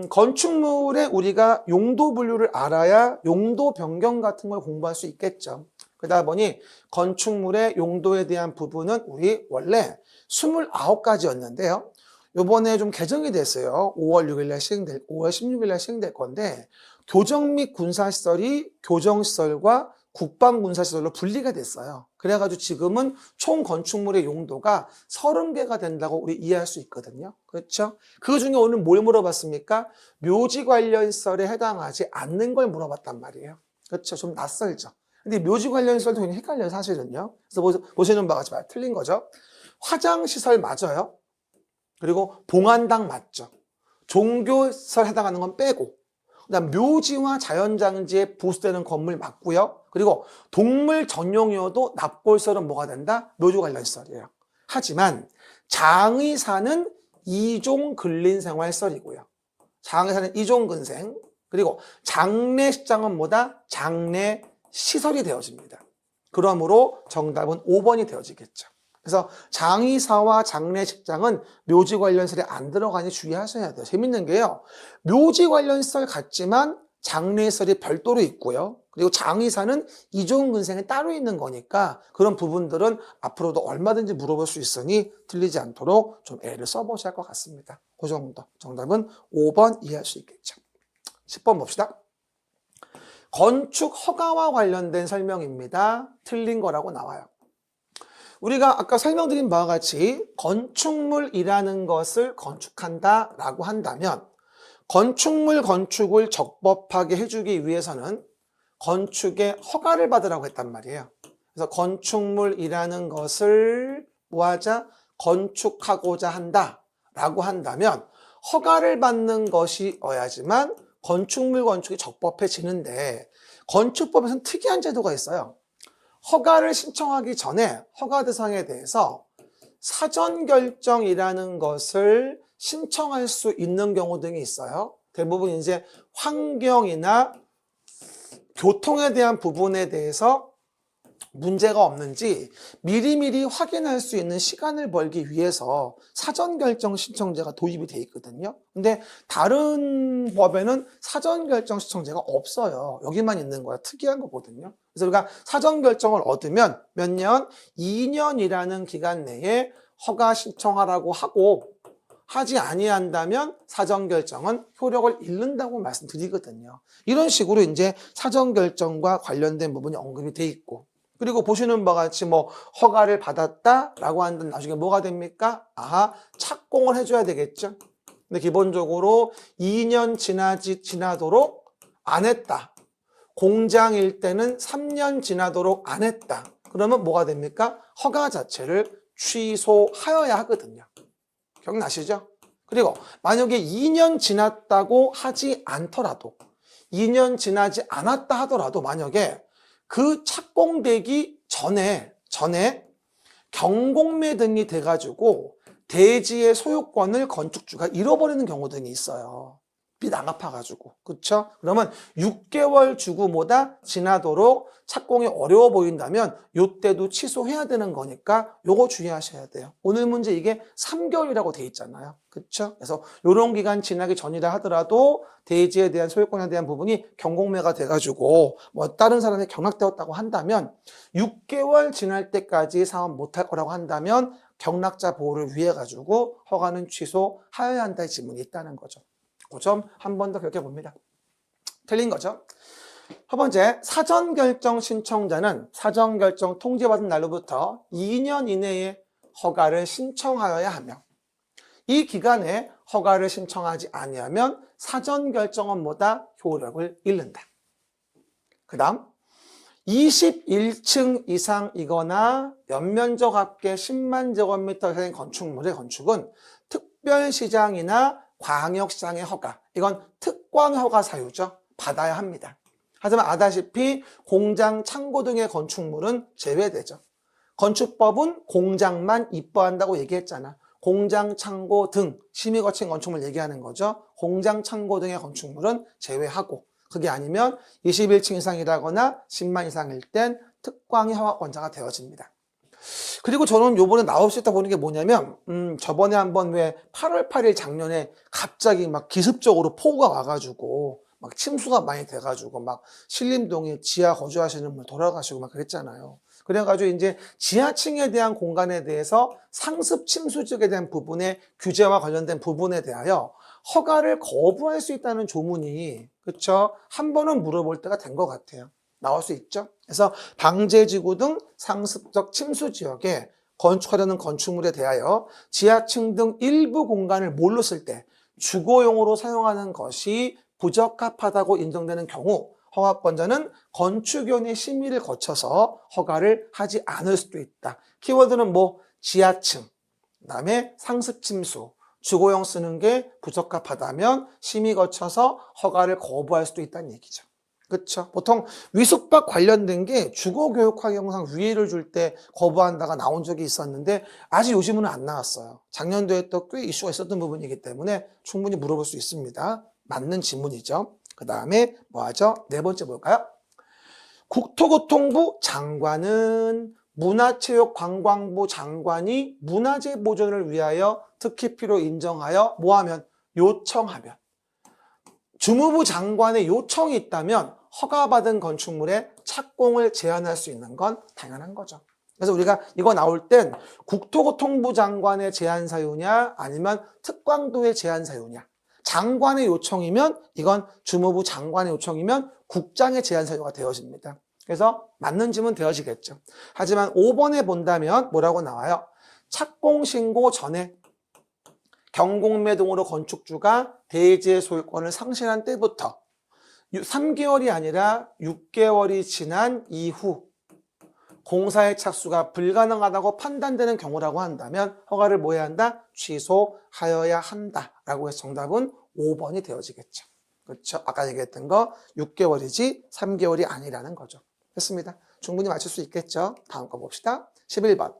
A: 건축물에 우리가 용도 분류를 알아야 용도 변경 같은 걸 공부할 수 있겠죠. 그러다 보니 건축물의 용도에 대한 부분은 우리 원래 29가지였는데요. 요번에 좀 개정이 됐어요. 5월 16일 날 시행될 건데 교정 및 군사시설이 교정시설과 국방군사시설로 분리가 됐어요. 그래가지고 지금은 총 건축물의 용도가 30개가 된다고 우리 이해할 수 있거든요. 그렇죠? 그 중에 오늘 뭘 물어봤습니까? 묘지 관련 시설에 해당하지 않는 걸 물어봤단 말이에요. 그렇죠? 좀 낯설죠? 근데 묘지 관련 시설도 굉장히 헷갈려요, 사실은요. 그래서 보시는 바가 좀 틀린 거죠. 화장시설 맞아요. 그리고 봉안당 맞죠. 종교시설에 해당하는 건 빼고, 그다음 묘지와 자연장지에 부수되는 건물 맞고요. 그리고 동물 전용이어도 납골설은 뭐가 된다? 묘지 관련 시설이에요. 하지만 장의사는 이종 근린생활설이고요. 장의사는 이종 근생, 그리고 장례식장은 뭐다? 장례시설이 되어집니다. 그러므로 정답은 5번이 되어지겠죠. 그래서 장의사와 장례식장은 묘지 관련 시설에 안 들어가니 주의하셔야 돼요. 재밌는 게요. 묘지 관련 시설 같지만 장례시설이 별도로 있고요. 그리고 장의사는 이종근생이 따로 있는 거니까 그런 부분들은 앞으로도 얼마든지 물어볼 수 있으니 틀리지 않도록 좀 애를 써보셔야 할 것 같습니다. 그 정도. 정답은 5번 이해할 수 있겠죠. 10번 봅시다. 건축 허가와 관련된 설명입니다. 틀린 거라고 나와요. 우리가 아까 설명드린 바와 같이 건축물이라는 것을 건축한다라고 한다면 건축을 적법하게 해주기 위해서는 건축의 허가를 받으라고 했단 말이에요. 그래서 건축물이라는 것을 뭐하자? 건축하고자 한다라고 한다면 허가를 받는 것이어야지만 건축이 적법해지는데 건축법에서는 특이한 제도가 있어요. 허가를 신청하기 전에 허가 대상에 대해서 사전 결정이라는 것을 신청할 수 있는 경우 등이 있어요. 대부분 이제 환경이나 교통에 대한 부분에 대해서 문제가 없는지 미리미리 확인할 수 있는 시간을 벌기 위해서 사전결정 신청제가 도입이 돼 있거든요. 근데 다른 법에는 사전결정 신청제가 없어요. 여기만 있는 거야. 특이한 거거든요. 그래서 우리가 사전결정을 얻으면 몇 년? 2년이라는 기간 내에 허가 신청하라고 하고 하지 아니한다면 사전결정은 효력을 잃는다고 말씀드리거든요. 이런 식으로 이제 사전결정과 관련된 부분이 언급이 돼 있고, 그리고 보시는 바와 같이 뭐 허가를 받았다라고 하는데 나중에 뭐가 됩니까? 착공을 해줘야 되겠죠. 근데 기본적으로 2년 지나도록 안 했다. 공장일 때는 3년 지나도록 안 했다. 그러면 뭐가 됩니까? 허가 자체를 취소하여야 하거든요. 기억나시죠? 그리고 만약에 2년 지났다고 하지 않더라도 2년 지나지 않았다 하더라도 만약에 그 착공되기 전에 경공매 등이 돼가지고 대지의 소유권을 건축주가 잃어버리는 경우 등이 있어요. 빚 안 갚아가지고. 그쵸? 그러면 6개월 주구보다 지나도록 착공이 어려워 보인다면 요때도 취소해야 되는 거니까 요거 주의하셔야 돼요. 오늘 문제 이게 3개월이라고 돼 있잖아요. 그쵸? 그래서 요런 기간 지나기 전이라 하더라도 대지에 대한 소유권에 대한 부분이 경공매가 돼가지고 뭐 다른 사람이 경락되었다고 한다면 6개월 지날 때까지 사업 못할 거라고 한다면 경락자 보호를 위해 가지고 허가는 취소하여야 한다의 지문이 있다는 거죠. 그 점 한 번 더 기억해-봅니다. 틀린 거죠. 첫 번째, 사전결정 신청자는 사전결정 통지받은 날로부터 2년 이내에 허가를 신청하여야 하며 이 기간에 허가를 신청하지 아니하면 사전결정은 뭐다? 효력을 잃는다. 그 다음 21층 이상이거나 연면적 합계 10만 제곱미터 이상의 건축물의 건축은 특별시장이나 광역시장의 허가, 이건 특광허가 사유죠. 받아야 합니다. 하지만 아다시피 공장, 창고 등의 건축물은 제외되죠. 건축법은 공장만 입법한다고 얘기했잖아. 공장, 창고 등 심의 거친 건축물 얘기하는 거죠. 공장, 창고 등의 건축물은 제외하고 그게 아니면 21층 이상이라거나 10만 이상일 땐 특광의 허가권자가 되어집니다. 그리고 저는 요번에 나올 수 있다 보는 게 뭐냐면 저번에 한번 왜 8월 8일 작년에 갑자기 막 기습적으로 폭우가 와가지고 막 침수가 많이 돼가지고 막 신림동에 지하 거주하시는 분 돌아가시고 막 그랬잖아요. 그래가지고 이제 지하층에 대한 공간에 대해서 상습 침수지역에 대한 부분의 규제와 관련된 부분에 대하여 허가를 거부할 수 있다는 조문이 그쵸? 한 번은 물어볼 때가 된 것 같아요. 나올 수 있죠. 그래서 방제지구 등 상습적 침수지역에 건축하려는 건축물에 대하여 지하층 등 일부 공간을 뭘로 쓸 때 주거용으로 사용하는 것이 부적합하다고 인정되는 경우 허가권자는 건축위원회 심의를 거쳐서 허가를 하지 않을 수도 있다. 키워드는 뭐 지하층, 그다음에 상습침수, 주거용 쓰는 게 부적합하다면 심의 거쳐서 허가를 거부할 수도 있다는 얘기죠. 그렇죠? 보통 위숙박 관련된 게 주거교육화 경상 위해를 줄 때 거부한다가 나온 적이 있었는데 아직 요즘은 안 나왔어요. 작년도에 또 꽤 이슈가 있었던 부분이기 때문에 충분히 물어볼 수 있습니다. 맞는 질문이죠. 그 다음에 뭐 하죠? 네 번째 볼까요? 국토교통부 장관은 문화체육관광부 장관이 문화재 보존을 위하여 특히 필요 인정하여 뭐하면 요청하면 주무부 장관의 요청이 있다면 허가받은 건축물의 착공을 제한할 수 있는 건 당연한 거죠. 그래서 우리가 이거 나올 땐 국토교통부 장관의 제한 사유냐 아니면 특광도의 제한 사유냐. 장관의 요청이면 이건 주무부 장관의 요청이면 국장의 제한 사유가 되어집니다. 그래서 맞는 질문 되어지겠죠. 하지만 5번에 본다면 뭐라고 나와요? 착공 신고 전에 경공매 등으로 건축주가 대지의 소유권을 상실한 때부터 3개월이 아니라 6개월이 지난 이후 공사의 착수가 불가능하다고 판단되는 경우라고 한다면 허가를 뭐 해야 한다? 취소하여야 한다라고 해서 정답은 5번이 되어지겠죠. 그렇죠? 아까 얘기했던 거 6개월이지 3개월이 아니라는 거죠. 됐습니다. 충분히 맞출 수 있겠죠? 다음 거 봅시다. 11번.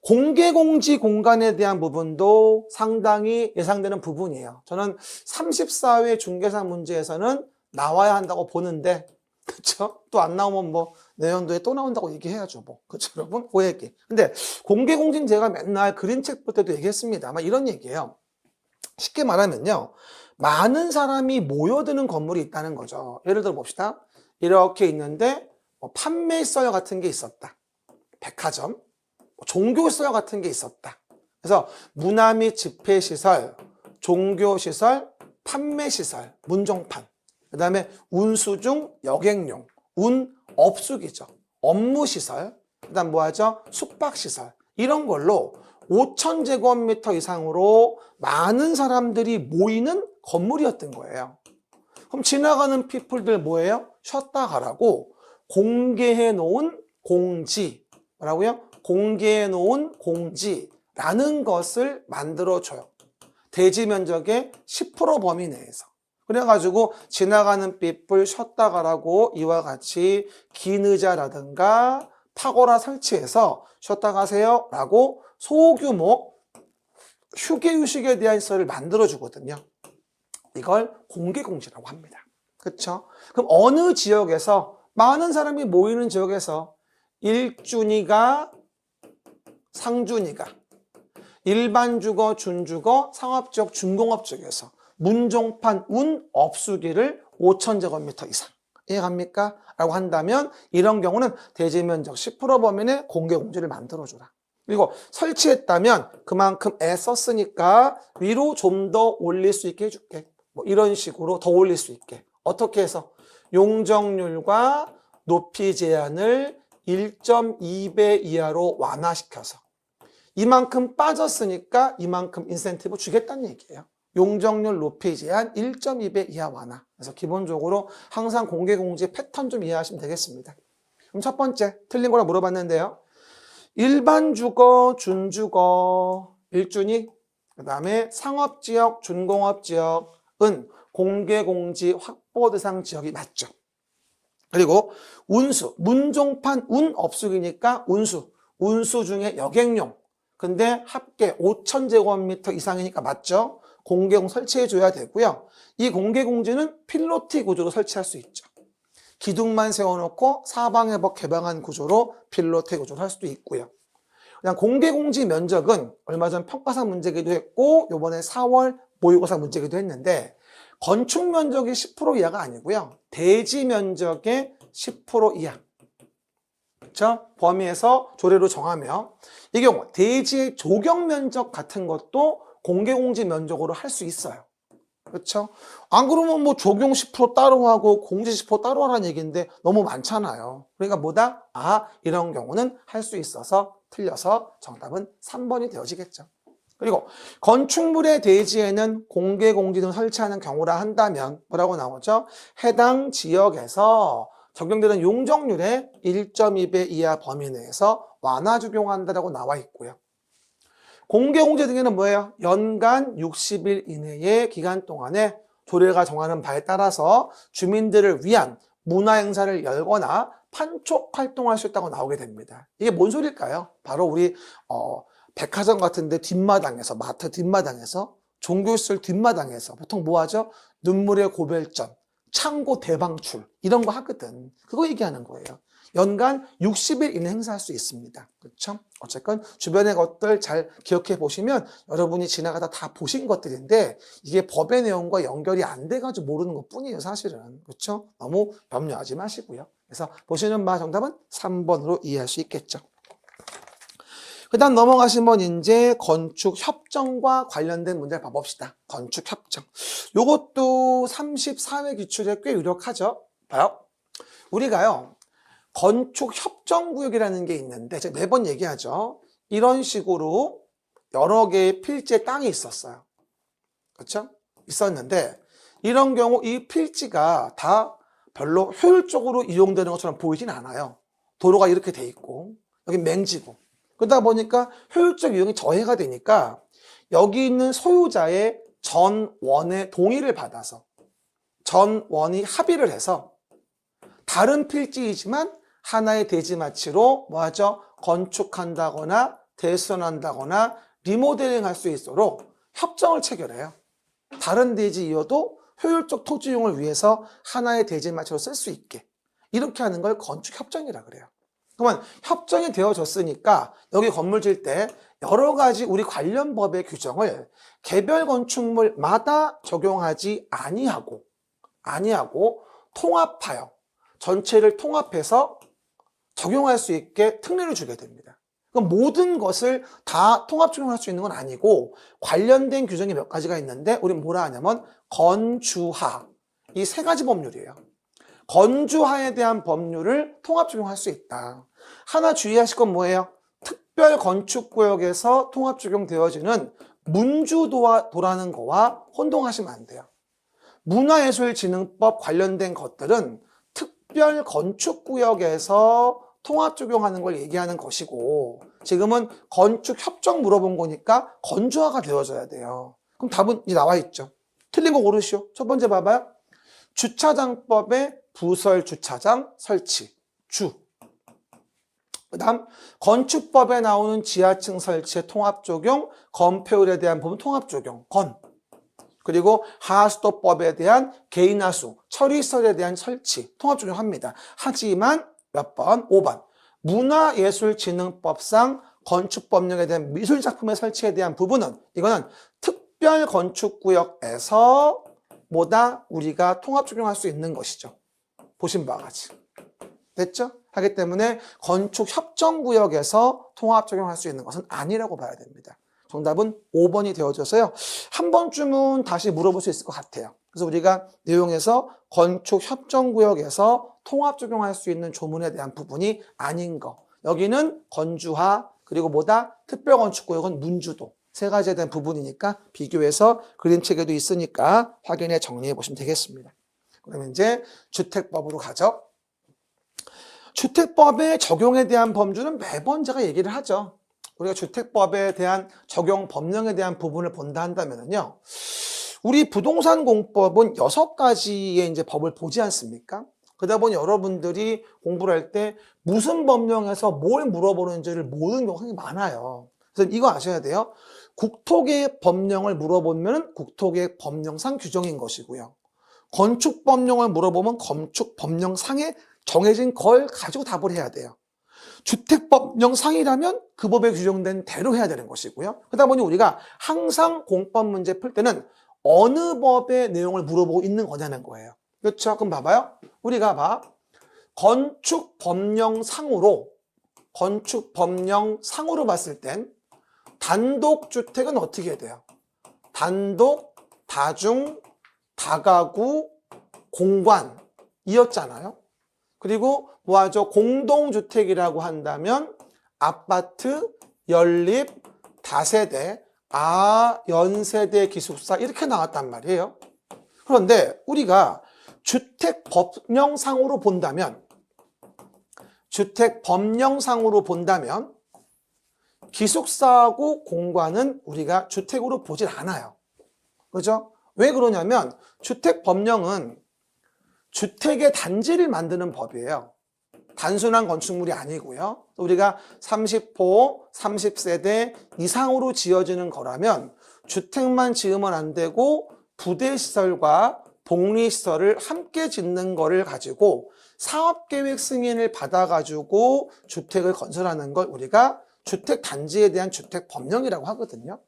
A: 공개공지 공간에 대한 부분도 상당히 예상되는 부분이에요. 저는 34회 중개사 문제에서는 나와야 한다고 보는데, 그쵸? 또 안 나오면 뭐, 내년도에 또 나온다고 얘기해야죠, 뭐. 그쵸, 여러분? 그 얘기. 근데 공개공지는 제가 맨날 그림책 볼 때도 얘기했습니다. 아마 이런 얘기예요. 쉽게 말하면요. 많은 사람이 모여드는 건물이 있다는 거죠. 예를 들어 봅시다. 이렇게 있는데, 뭐 판매시설 같은 게 있었다. 백화점, 종교시설 같은 게 있었다. 그래서 문화 및 집회시설, 종교시설, 판매시설, 문종판. 그 다음에 운수중, 여객용, 운업수기죠. 업무시설, 그 다음 뭐 하죠? 숙박시설. 이런 걸로 5,000제곱미터 이상으로 많은 사람들이 모이는 건물이었던 거예요. 그럼 지나가는 피플들 뭐예요? 쉬었다 가라고 공개해 놓은 공지, 뭐라고요? 공개해 놓은 공지라는 것을 만들어줘요. 대지 면적의 10% 범위 내에서. 그래가지고 지나가는 삐뿔 쉬었다 가라고 이와 같이 긴 의자라든가 파고라 설치해서 쉬었다 가세요 라고 소규모 휴게유식에 대한 시설을 만들어주거든요. 이걸 공개공지라고 합니다. 그렇죠? 그럼 어느 지역에서 많은 사람이 모이는 지역에서 1준이가 상준이가 일반 주거, 준주거, 상업지역, 준공업 쪽에서 문종판, 운업수기를 5,000제곱미터 이상 이해갑니까? 라고 한다면 이런 경우는 대지면적 10% 범위 내 공개공지를 만들어줘라. 그리고 설치했다면 그만큼 애 썼으니까 위로 좀 더 올릴 수 있게 해줄게. 뭐 이런 식으로 더 올릴 수 있게. 어떻게 해서? 용적률과 높이 제한을 1.2배 이하로 완화시켜서 이만큼 빠졌으니까 이만큼 인센티브 주겠다는 얘기예요. 용적률 높이 제한 1.2배 이하 완화. 그래서 기본적으로 항상 공개공지 패턴 좀 이해하시면 되겠습니다. 그럼 첫 번째 틀린 거라 물어봤는데요. 일반 주거, 준주거, 1준위, 그 다음에 상업지역, 준공업지역은 공개공지 확보 대상 지역이 맞죠. 그리고 운수, 문종판 운업수기니까 운수 중에 여객용. 근데 합계 5,000제곱미터 이상이니까 맞죠? 공개공 설치해줘야 되고요. 이 공개공지는 필로티 구조로 설치할 수 있죠. 기둥만 세워놓고 사방에 개방한 구조로 필로티 구조로 할 수도 있고요. 그냥 공개공지 면적은 얼마 전 평가사 문제기도 했고 요번에 4월 모의고사 문제기도 했는데 건축 면적이 10% 이하가 아니고요. 대지 면적의 10% 이하. 그렇죠? 범위에서 조례로 정하며 이 경우 대지의 조경 면적 같은 것도 공개공지 면적으로 할 수 있어요. 그렇죠? 안 그러면 뭐 조경 10% 따로 하고 공지 10% 따로 하라는 얘기인데 너무 많잖아요. 그러니까 뭐다? 이런 경우는 할 수 있어서 틀려서 정답은 3번이 되어지겠죠. 그리고 건축물의 대지에는 공개공지 등 설치하는 경우라 한다면 뭐라고 나오죠? 해당 지역에서 적용되는 용적률의 1.2배 이하 범위 내에서 완화 적용한다라고 나와 있고요. 공개공제 등에는 뭐예요? 연간 60일 이내의 기간 동안에 조례가 정하는 바에 따라서 주민들을 위한 문화행사를 열거나 판촉 활동할 수 있다고 나오게 됩니다. 이게 뭔 소릴까요? 바로 우리 백화점 같은데 뒷마당에서, 마트 뒷마당에서, 종교시설 뒷마당에서 보통 뭐 하죠? 눈물의 고별전, 창고 대방출 이런 거 하거든. 그거 얘기하는 거예요. 연간 60일 이내 행사할 수 있습니다. 그렇죠? 어쨌건 주변의 것들 잘 기억해 보시면 여러분이 지나가다 다 보신 것들인데 이게 법의 내용과 연결이 안 돼가지고 모르는 것 뿐이에요, 사실은. 그렇죠? 너무 염려하지 마시고요. 그래서 보시는 바 정답은 3번으로 이해할 수 있겠죠. 그 다음 넘어가시면 이제 건축 협정과 관련된 문제를 봐봅시다. 건축 협정. 요것도 34회 기출에 꽤 유력하죠. 봐요. 우리가요, 건축 협정구역이라는 게 있는데 제가 매번 얘기하죠. 이런 식으로 여러 개의 필지의 땅이 있었어요. 그렇죠? 있었는데 이런 경우 이 필지가 다 별로 효율적으로 이용되는 것처럼 보이진 않아요. 도로가 이렇게 돼 있고 여기 맹지고 그러다 보니까 효율적 이용이 저해가 되니까 여기 있는 소유자의 전원의 동의를 받아서 전원이 합의를 해서 다른 필지이지만 하나의 대지마치로 뭐하죠? 건축한다거나 대수선한다거나 리모델링 할 수 있도록 협정을 체결해요. 다른 대지이어도 효율적 토지 이용을 위해서 하나의 대지마치로 쓸 수 있게 이렇게 하는 걸 건축협정이라 그래요. 그러면 협정이 되어졌으니까 여기 건물 질 때 여러 가지 우리 관련 법의 규정을 개별 건축물마다 적용하지 아니하고 통합하여 전체를 통합해서 적용할 수 있게 특례를 주게 됩니다. 그럼 모든 것을 다 통합 적용할 수 있는 건 아니고 관련된 규정이 몇 가지가 있는데 우리는 뭐라 하냐면 건주하 이 세 가지 법률이에요. 건주하에 대한 법률을 통합 적용할 수 있다. 하나 주의하실 건 뭐예요? 특별 건축구역에서 통합 적용되어지는 문주도라는 거와 혼동하시면 안 돼요. 문화예술진흥법 관련된 것들은 특별 건축구역에서 통합 적용하는 걸 얘기하는 것이고 지금은 건축협정 물어본 거니까 건주화가 되어져야 돼요. 그럼 답은 이제 나와 있죠. 틀린 거 고르시오. 첫 번째 봐봐요. 주차장법의 부설 주차장 설치, 주. 그 다음 건축법에 나오는 지하층 설치의 통합 적용, 건폐율에 대한 부분 통합 적용, 건. 그리고 하수도법에 대한 개인하수, 처리시설에 대한 설치, 통합 적용합니다. 하지만 몇 번? 5번. 문화예술진흥법상 건축법령에 대한 미술작품의 설치에 대한 부분은 이거는 특별 건축구역에서 뭐다? 우리가 통합 적용할 수 있는 것이죠. 보신 바와 같이. 됐죠? 하기 때문에 건축협정구역에서 통합 적용할 수 있는 것은 아니라고 봐야 됩니다. 정답은 5번이 되어져서요. 한 번쯤은 다시 물어볼 수 있을 것 같아요. 그래서 우리가 내용에서 건축협정구역에서 통합 적용할 수 있는 조문에 대한 부분이 아닌 거. 여기는 건주하 그리고 뭐다? 특별건축구역은 문주도. 세 가지에 대한 부분이니까 비교해서 그림체계도 있으니까 확인해 정리해 보시면 되겠습니다. 그러면 이제 주택법으로 가죠. 주택법의 적용에 대한 범주는 매번 제가 얘기를 하죠. 우리가 주택법에 대한 적용 법령에 대한 부분을 본다 한다면요. 우리 부동산 공법은 6가지의 이제 법을 보지 않습니까? 그러다 보니 여러분들이 공부를 할 때 무슨 법령에서 뭘 물어보는지를 모르는 경우가 굉장히 많아요. 그래서 이거 아셔야 돼요. 국토계획 법령을 물어보면 국토계획 법령상 규정인 것이고요. 건축법령을 물어보면 건축법령상에 정해진 걸 가지고 답을 해야 돼요. 주택법령상이라면 그 법에 규정된 대로 해야 되는 것이고요. 그러다 보니 우리가 항상 공법 문제 풀 때는 어느 법의 내용을 물어보고 있는 거냐는 거예요. 그렇죠? 그럼 봐봐요. 우리가 건축법령상으로 봤을 땐 단독주택은 어떻게 해야 돼요? 단독, 다중, 다가구, 공관이었잖아요. 그리고 뭐하죠? 공동주택이라고 한다면 아파트, 연립, 다세대, 연세대 기숙사 이렇게 나왔단 말이에요. 그런데 우리가 주택법령상으로 본다면 기숙사하고 공관은 우리가 주택으로 보질 않아요. 그죠? 왜 그러냐면 주택법령은 주택의 단지를 만드는 법이에요. 단순한 건축물이 아니고요. 우리가 30호, 30세대 이상으로 지어지는 거라면 주택만 지으면 안 되고 부대시설과 복리시설을 함께 짓는 거를 가지고 사업계획 승인을 받아가지고 주택을 건설하는 걸 우리가 주택단지에 대한 주택법령이라고 하거든요.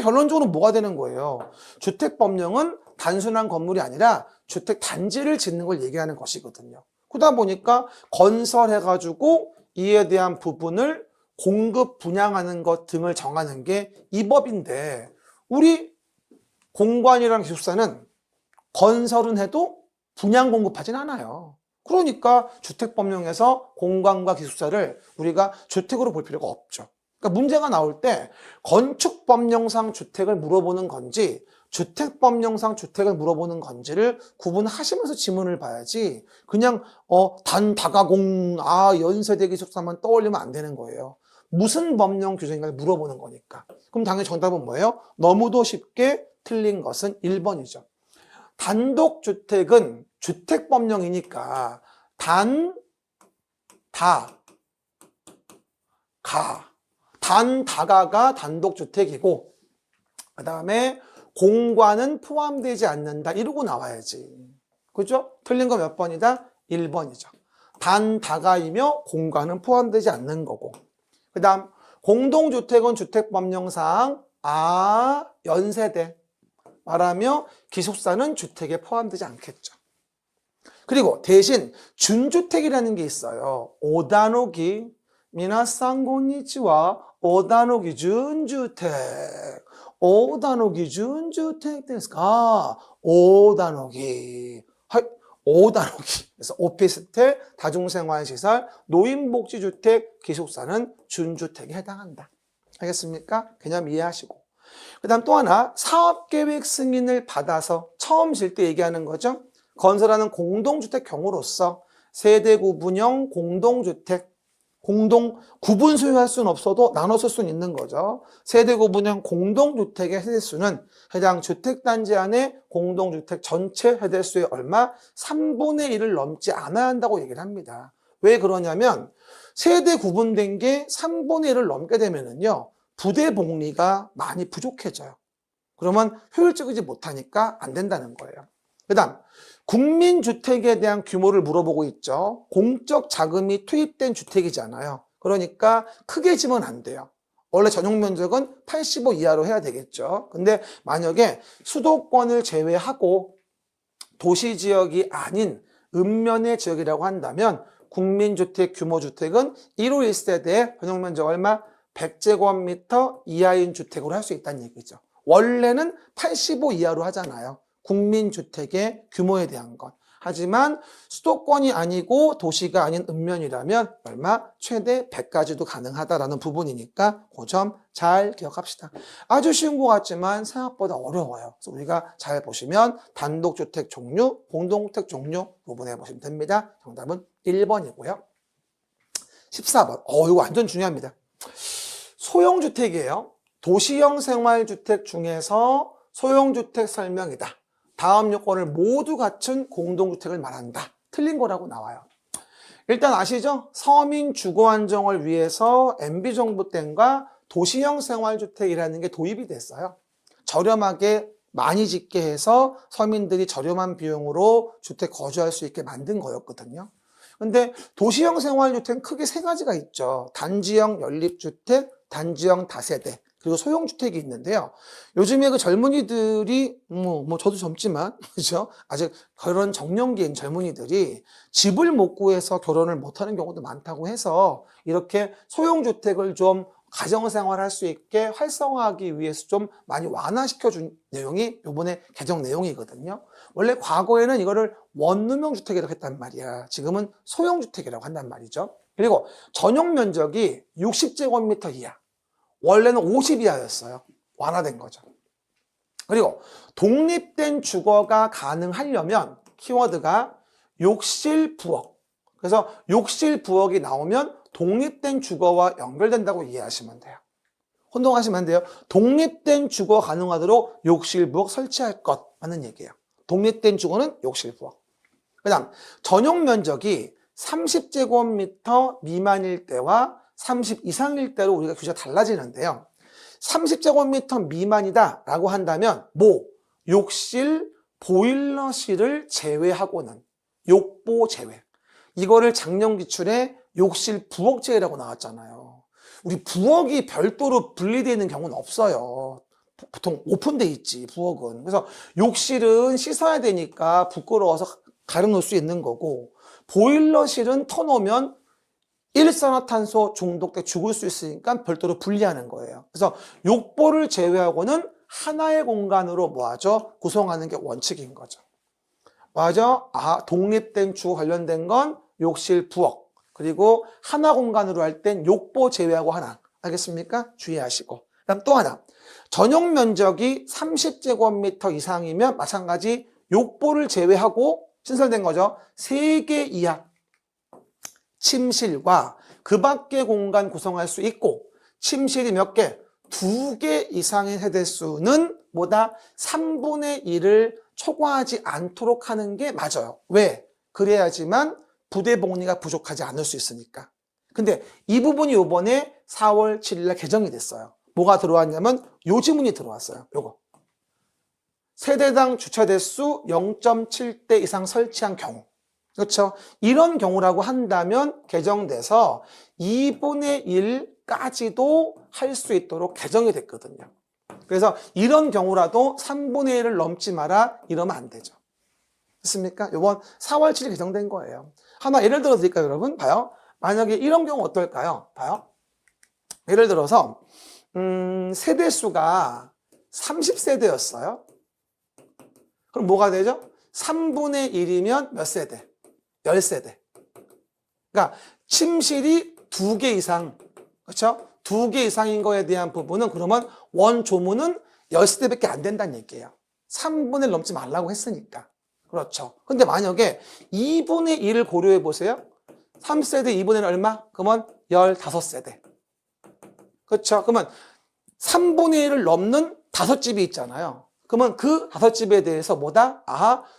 A: 결론적으로 뭐가 되는 거예요? 주택법령은 단순한 건물이 아니라 주택단지를 짓는 걸 얘기하는 것이거든요. 그러다 보니까 건설해가지고 이에 대한 부분을 공급 분양하는 것 등을 정하는 게 이 법인데 우리 공관이랑 기숙사는 건설은 해도 분양 공급하진 않아요. 그러니까 주택법령에서 공관과 기숙사를 우리가 주택으로 볼 필요가 없죠. 그러니까 문제가 나올 때 건축법령상 주택을 물어보는 건지 주택법령상 주택을 물어보는 건지를 구분하시면서 지문을 봐야지 그냥 단다가공 연세대 기숙사만 떠올리면 안 되는 거예요. 무슨 법령 규정인가를 물어보는 거니까. 그럼 당연히 정답은 뭐예요? 너무도 쉽게 틀린 것은 1번이죠. 단독주택은 주택법령이니까 단다가가 단독주택이고 그 다음에 공관은 포함되지 않는다 이러고 나와야지. 그죠? 틀린 거 몇 번이다? 1번이죠. 단다가이며 공관은 포함되지 않는 거고 그 다음 공동주택은 주택법령상 연세대 말하며 기숙사는 주택에 포함되지 않겠죠. 그리고 대신 준주택이라는 게 있어요. 오다노기 미나상 곤니치와 오다노기 준주택 오다노기 준주택 데스까? 오다노기 오다노기 그래서 오피스텔, 다중생활시설, 노인복지주택, 기숙사는 준주택에 해당한다. 알겠습니까? 개념 이해하시고 그 다음 또 하나 사업계획 승인을 받아서 처음 질 때 얘기하는 거죠. 건설하는 공동주택 경우로서 세대 구분형 공동주택 구분 소유할 수는 없어도 나눠 쓸 수는 있는 거죠. 세대 구분형 공동주택의 세대수는 해당 주택단지 안에 공동주택 전체 세대수의 얼마? 3분의 1을 넘지 않아야 한다고 얘기를 합니다. 왜 그러냐면 세대 구분된 게 3분의 1을 넘게 되면은요. 부대 복리가 많이 부족해져요. 그러면 효율적이지 못하니까 안 된다는 거예요. 그 다음 국민주택에 대한 규모를 물어보고 있죠. 공적 자금이 투입된 주택이잖아요. 그러니까 크게 지면 안 돼요. 원래 전용 면적은 85 이하로 해야 되겠죠. 근데 만약에 수도권을 제외하고 도시지역이 아닌 읍면의 지역이라고 한다면 국민주택 규모 주택은 1호 1세대의 전용 면적 얼마? 100제곱미터 이하인 주택으로 할 수 있다는 얘기죠. 원래는 85 이하로 하잖아요. 국민주택의 규모에 대한 것. 하지만 수도권이 아니고 도시가 아닌 읍면이라면 얼마? 최대 100까지도 가능하다라는 부분이니까 그 점 잘 기억합시다. 아주 쉬운 것 같지만 생각보다 어려워요. 그래서 우리가 잘 보시면 단독주택 종류, 공동주택 종류 구분해 보시면 됩니다. 정답은 1번이고요. 14번. 이거 완전 중요합니다. 소형주택이에요. 도시형 생활주택 중에서 소형주택 설명이다. 다음 요건을 모두 갖춘 공동주택을 말한다. 틀린 거라고 나와요. 일단 아시죠? 서민 주거 안정을 위해서 MB정부 때인가 도시형 생활주택이라는 게 도입이 됐어요. 저렴하게 많이 짓게 해서 서민들이 저렴한 비용으로 주택 거주할 수 있게 만든 거였거든요. 근데 도시형 생활주택은 크게 세 가지가 있죠. 단지형 연립주택, 단지형 다세대, 그리고 소형주택이 있는데요. 요즘에 그 젊은이들이, 저도 젊지만, 그죠? 아직 그런 정년기인 젊은이들이 집을 못 구해서 결혼을 못 하는 경우도 많다고 해서 이렇게 소형주택을 좀 가정생활 할 수 있게 활성화하기 위해서 좀 많이 완화시켜준 내용이 이번에 개정 내용이거든요. 원래 과거에는 이거를 원룸형 주택이라고 했단 말이야. 지금은 소형주택이라고 한단 말이죠. 그리고 전용 면적이 60제곱미터 이하. 원래는 50 이하였어요. 완화된 거죠. 그리고 독립된 주거가 가능하려면 키워드가 욕실 부엌. 그래서 욕실 부엌이 나오면 독립된 주거와 연결된다고 이해하시면 돼요. 혼동하시면 안 돼요. 독립된 주거 가능하도록 욕실, 부엌 설치할 것 맞는 얘기예요. 독립된 주거는 욕실, 부엌. 그 다음 전용 면적이 30제곱미터 미만일 때와 30 이상일 때로 우리가 규제가 달라지는데요. 30제곱미터 미만이다 라고 한다면 욕실, 보일러실을 제외하고는 욕보 제외. 이거를 작년 기출에 욕실 부엌 제외라고 나왔잖아요. 우리 부엌이 별도로 분리되어 있는 경우는 없어요. 보통 오픈돼 있지, 부엌은. 그래서 욕실은 씻어야 되니까 부끄러워서 가려놓을 수 있는 거고, 보일러실은 터놓으면 일산화탄소 중독 때 죽을 수 있으니까 별도로 분리하는 거예요. 그래서 욕보를 제외하고는 하나의 공간으로 뭐하죠? 구성하는 게 원칙인 거죠. 맞아? 독립된 주거 관련된 건 욕실, 부엌. 그리고 하나 공간으로 할 땐 욕보 제외하고 하나. 알겠습니까? 주의하시고. 그다음 또 하나. 전용 면적이 30제곱미터 이상이면 마찬가지 욕보를 제외하고 신설된 거죠. 3개 이하 침실과 그 밖의 공간 구성할 수 있고, 침실이 몇 개? 2개 이상의 세대수는 뭐다? 3분의 1을 초과하지 않도록 하는 게 맞아요. 왜? 그래야지만 부대 복리가 부족하지 않을 수 있으니까. 근데 이 부분이 이번에 4월 7일날 개정이 됐어요. 뭐가 들어왔냐면 요 지문이 들어왔어요. 요거. 세대당 주차 대수 0.7대 이상 설치한 경우. 그렇죠? 이런 경우라고 한다면 개정돼서 2분의 1까지도 할 수 있도록 개정이 됐거든요. 그래서 이런 경우라도 3분의 1을 넘지 마라 이러면 안 되죠. 됐습니까? 이번 4월 7일 개정된 거예요. 하나 예를 들어 드릴까요, 여러분? 봐요. 만약에 이런 경우 어떨까요? 봐요. 예를 들어서 세대수가 30세대였어요. 그럼 뭐가 되죠? 3분의 1이면 몇 세대? 10세대. 그러니까 침실이 2개 이상, 그렇죠? 2개 이상인 거에 대한 부분은 그러면 원조문은 10세대밖에 안 된다는 얘기예요. 3분의 1 넘지 말라고 했으니까. 그렇죠. 근데 만약에 2분의 1을 고려해 보세요. 3세대 2분의 1 얼마? 그러면 15세대. 그렇죠. 그러면 3분의 1을 넘는 5집이 있잖아요. 그러면 그 5집에 대해서 뭐다?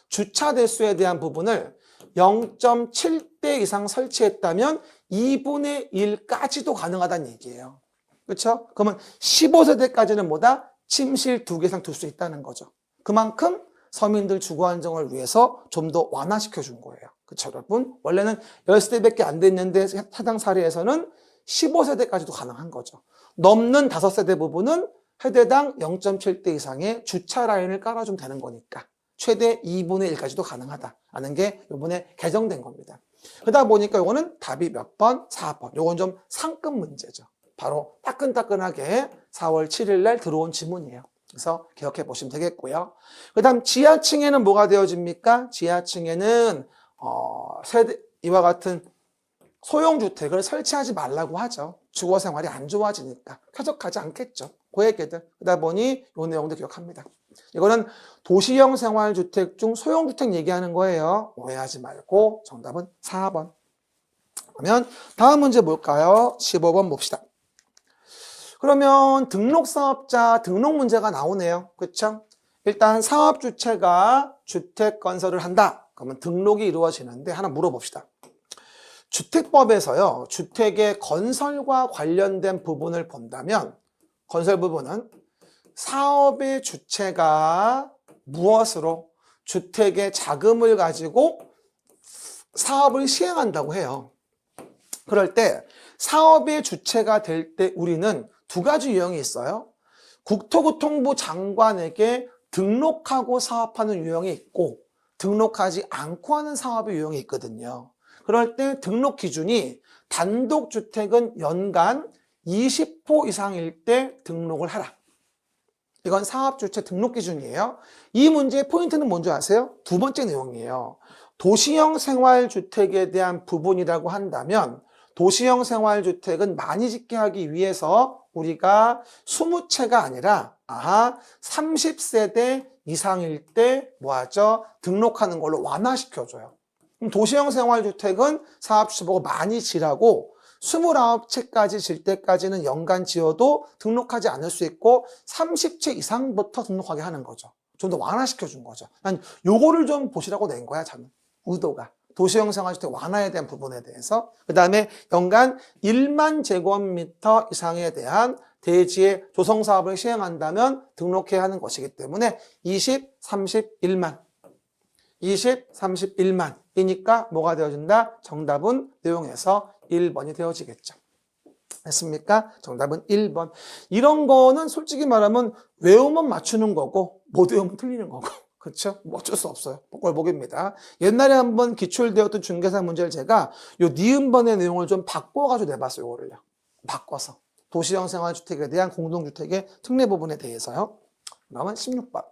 A: 주차 대수에 대한 부분을 0.7대 이상 설치했다면 2분의 1까지도 가능하다는 얘기예요. 그렇죠? 그러면 15세대까지는 뭐다? 침실 2개 이상 둘 수 있다는 거죠. 그만큼 서민들 주거 안정을 위해서 좀 더 완화시켜 준 거예요. 그렇죠, 여러분? 원래는 10세대밖에 안 됐는데 해당 사례에서는 15세대까지도 가능한 거죠. 넘는 5세대 부분은 세대당 0.7대 이상의 주차 라인을 깔아주면 되는 거니까 최대 2분의 1까지도 가능하다라는 게 이번에 개정된 겁니다. 그러다 보니까 이거는 답이 몇 번? 4번. 이건 좀 상급 문제죠. 바로 따끈따끈하게 4월 7일 날 들어온 지문이에요. 그래서 기억해 보시면 되겠고요. 그 다음 지하층에는 뭐가 되어집니까? 지하층에는 이와 같은 소형주택을 설치하지 말라고 하죠. 주거생활이 안 좋아지니까 쾌적하지 않겠죠. 그 얘기들. 그러다 보니 이 내용도 기억합니다. 이거는 도시형 생활주택 중 소형주택 얘기하는 거예요. 오해하지 말고 정답은 4번. 그러면 다음 문제 뭘까요? 15번 봅시다. 그러면 등록사업자 등록 문제가 나오네요. 그렇죠? 일단 사업주체가 주택 건설을 한다. 그러면 등록이 이루어지는데 하나 물어봅시다. 주택법에서요. 주택의 건설과 관련된 부분을 본다면 건설 부분은 사업의 주체가 무엇으로 주택의 자금을 가지고 사업을 시행한다고 해요. 그럴 때 사업의 주체가 될 때 우리는 두 가지 유형이 있어요. 국토교통부 장관에게 등록하고 사업하는 유형이 있고 등록하지 않고 하는 사업의 유형이 있거든요. 그럴 때 등록 기준이 단독주택은 연간 20호 이상일 때 등록을 하라. 이건 사업주체 등록 기준이에요. 이 문제의 포인트는 뭔지 아세요? 두 번째 내용이에요. 도시형 생활주택에 대한 부분이라고 한다면 도시형 생활주택은 많이 짓게 하기 위해서 우리가 20채가 아니라 30세대 이상일 때 뭐하죠? 등록하는 걸로 완화시켜줘요. 그럼 도시형 생활주택은 사업주체 보고 많이 지라고 29채까지 질 때까지는 연간 지어도 등록하지 않을 수 있고 30채 이상부터 등록하게 하는 거죠. 좀 더 완화시켜 준 거죠. 난 요거를 좀 보시라고 낸 거야, 저는. 의도가. 도시형 생활주택 완화에 대한 부분에 대해서. 그 다음에 연간 1만 제곱미터 이상에 대한 대지의 조성사업을 시행한다면 등록해야 하는 것이기 때문에 20, 31만. 20, 31만이니까 뭐가 되어진다? 정답은 내용에서 1번이 되어지겠죠. 됐습니까? 정답은 1번. 이런 거는 솔직히 말하면 외우면 맞추는 거고 못 외우면 틀리는 거고. 그렇죠? 뭐 어쩔 수 없어요. 꼴보기입니다. 옛날에 한번 기출되었던 중개사 문제를 제가 요 니은번의 내용을 좀 바꿔가지고 내봤어요. 이거를요. 바꿔서. 도시형 생활주택에 대한 공동주택의 특례 부분에 대해서요. 그러면 16번.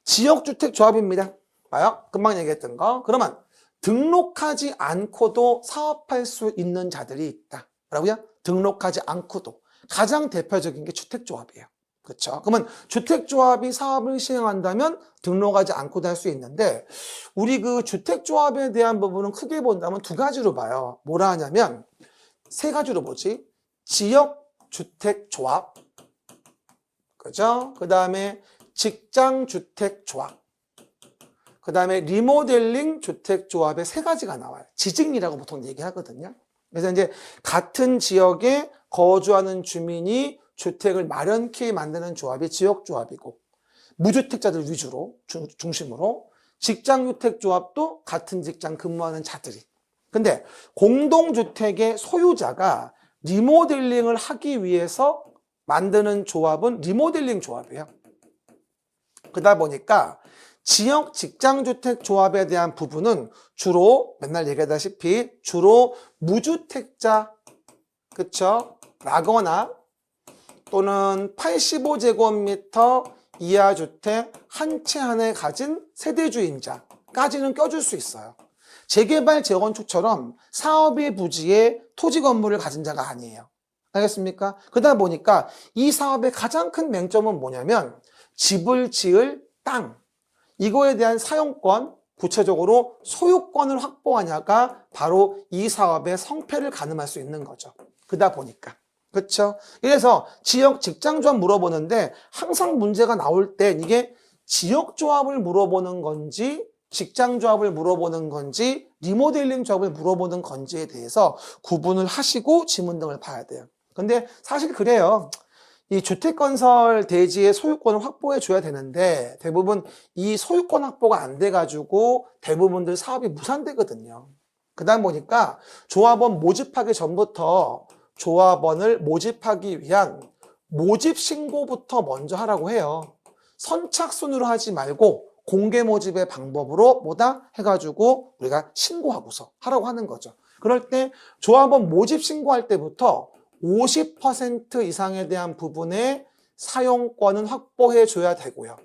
A: 지역주택조합입니다. 봐요. 금방 얘기했던 거. 그러면 등록하지 않고도 사업할 수 있는 자들이 있다. 뭐라고요? 등록하지 않고도. 가장 대표적인 게 주택조합이에요. 그렇죠? 그러면 주택조합이 사업을 시행한다면 등록하지 않고도 할 수 있는데 우리 그 주택조합에 대한 부분은 크게 본다면 두 가지로 봐요. 뭐라 하냐면 세 가지로 보지. 지역주택조합. 그죠? 그 다음에 직장주택조합. 그 다음에 리모델링 주택조합의 세 가지가 나와요. 지직이라고 보통 얘기하거든요. 그래서 이제 같은 지역에 거주하는 주민이 주택을 마련케 만드는 조합이 지역조합이고 무주택자들 위주로 중심으로 직장주택조합도 같은 직장 근무하는 자들이. 근데 공동주택의 소유자가 리모델링을 하기 위해서 만드는 조합은 리모델링 조합이에요. 그러다 보니까 지역 직장주택 조합에 대한 부분은 주로 맨날 얘기하다시피 주로 무주택자 그쵸? 라거나 또는 85제곱미터 이하 주택 한 채 한에 가진 세대주인자까지는 껴줄 수 있어요. 재개발 재건축처럼 사업의 부지에 토지 건물을 가진 자가 아니에요. 알겠습니까? 그러다 보니까 이 사업의 가장 큰 맹점은 뭐냐면 집을 지을 땅 이거에 대한 사용권, 구체적으로 소유권을 확보하냐가 바로 이 사업의 성패를 가늠할 수 있는 거죠. 그러다 보니까. 그렇죠? 그래서 지역 직장조합 물어보는데 항상 문제가 나올 때 이게 지역조합을 물어보는 건지 직장조합을 물어보는 건지 리모델링 조합을 물어보는 건지에 대해서 구분을 하시고 지문 등을 봐야 돼요. 근데 사실 그래요. 이 주택건설 대지의 소유권을 확보해 줘야 되는데 대부분 이 소유권 확보가 안 돼가지고 대부분들 사업이 무산되거든요. 그러다 보니까 조합원 모집하기 전부터 조합원을 모집하기 위한 모집 신고부터 먼저 하라고 해요. 선착순으로 하지 말고 공개 모집의 방법으로 뭐다 해가지고 우리가 신고하고서 하라고 하는 거죠. 그럴 때 조합원 모집 신고할 때부터 50% 이상에 대한 부분의 사용권은 확보해 줘야 되고요.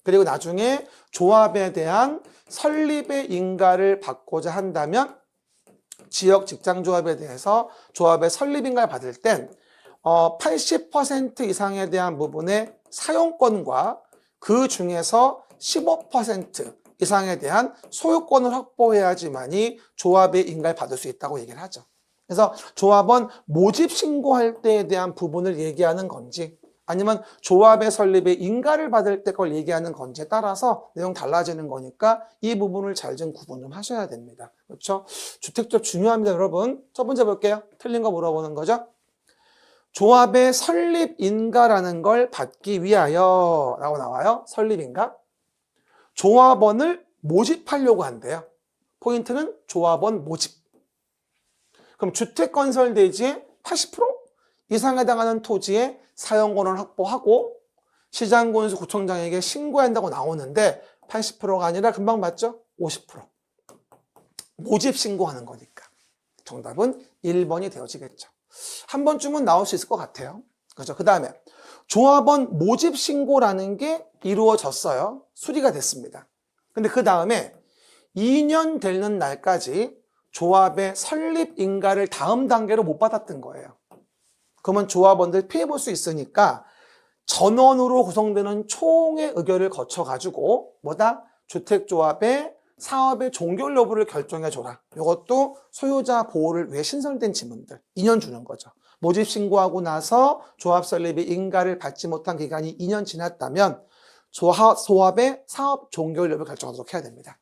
A: 그리고 나중에 조합에 대한 설립의 인가를 받고자 한다면 지역 직장조합에 대해서 조합의 설립인가를 받을 땐 80% 이상에 대한 부분의 사용권과 그 중에서 15% 이상에 대한 소유권을 확보해야지만이 조합의 인가를 받을 수 있다고 얘기를 하죠. 그래서 조합원 모집 신고할 때에 대한 부분을 얘기하는 건지 아니면 조합의 설립에 인가를 받을 때 걸 얘기하는 건지에 따라서 내용 달라지는 거니까 이 부분을 잘 좀 구분 좀 하셔야 됩니다. 그렇죠? 주택조합 중요합니다, 여러분. 첫 번째 볼게요. 틀린 거 물어보는 거죠. 조합의 설립 인가라는 걸 받기 위하여 라고 나와요. 설립 인가. 조합원을 모집하려고 한대요. 포인트는 조합원 모집. 그럼 주택건설 대지의 80% 이상에 해당하는 토지의 사용권을 확보하고 시장군수 구청장에게 신고해야 한다고 나오는데 80%가 아니라 금방 봤죠? 50%. 모집 신고하는 거니까. 정답은 1번이 되어지겠죠. 한 번쯤은 나올 수 있을 것 같아요. 그렇죠? 그 다음에 조합원 모집 신고라는 게 이루어졌어요. 수리가 됐습니다. 근데 그 다음에 2년 되는 날까지 조합의 설립 인가를 다음 단계로 못 받았던 거예요. 그러면 조합원들 피해 볼 수 있으니까 전원으로 구성되는 총회 의결을 거쳐가지고 뭐다? 주택조합의 사업의 종결 여부를 결정해줘라. 이것도 소유자 보호를 위해 신설된 지문들 2년 주는 거죠. 모집 신고하고 나서 조합 설립의 인가를 받지 못한 기간이 2년 지났다면 조합의 사업 종결 여부를 결정하도록 해야 됩니다.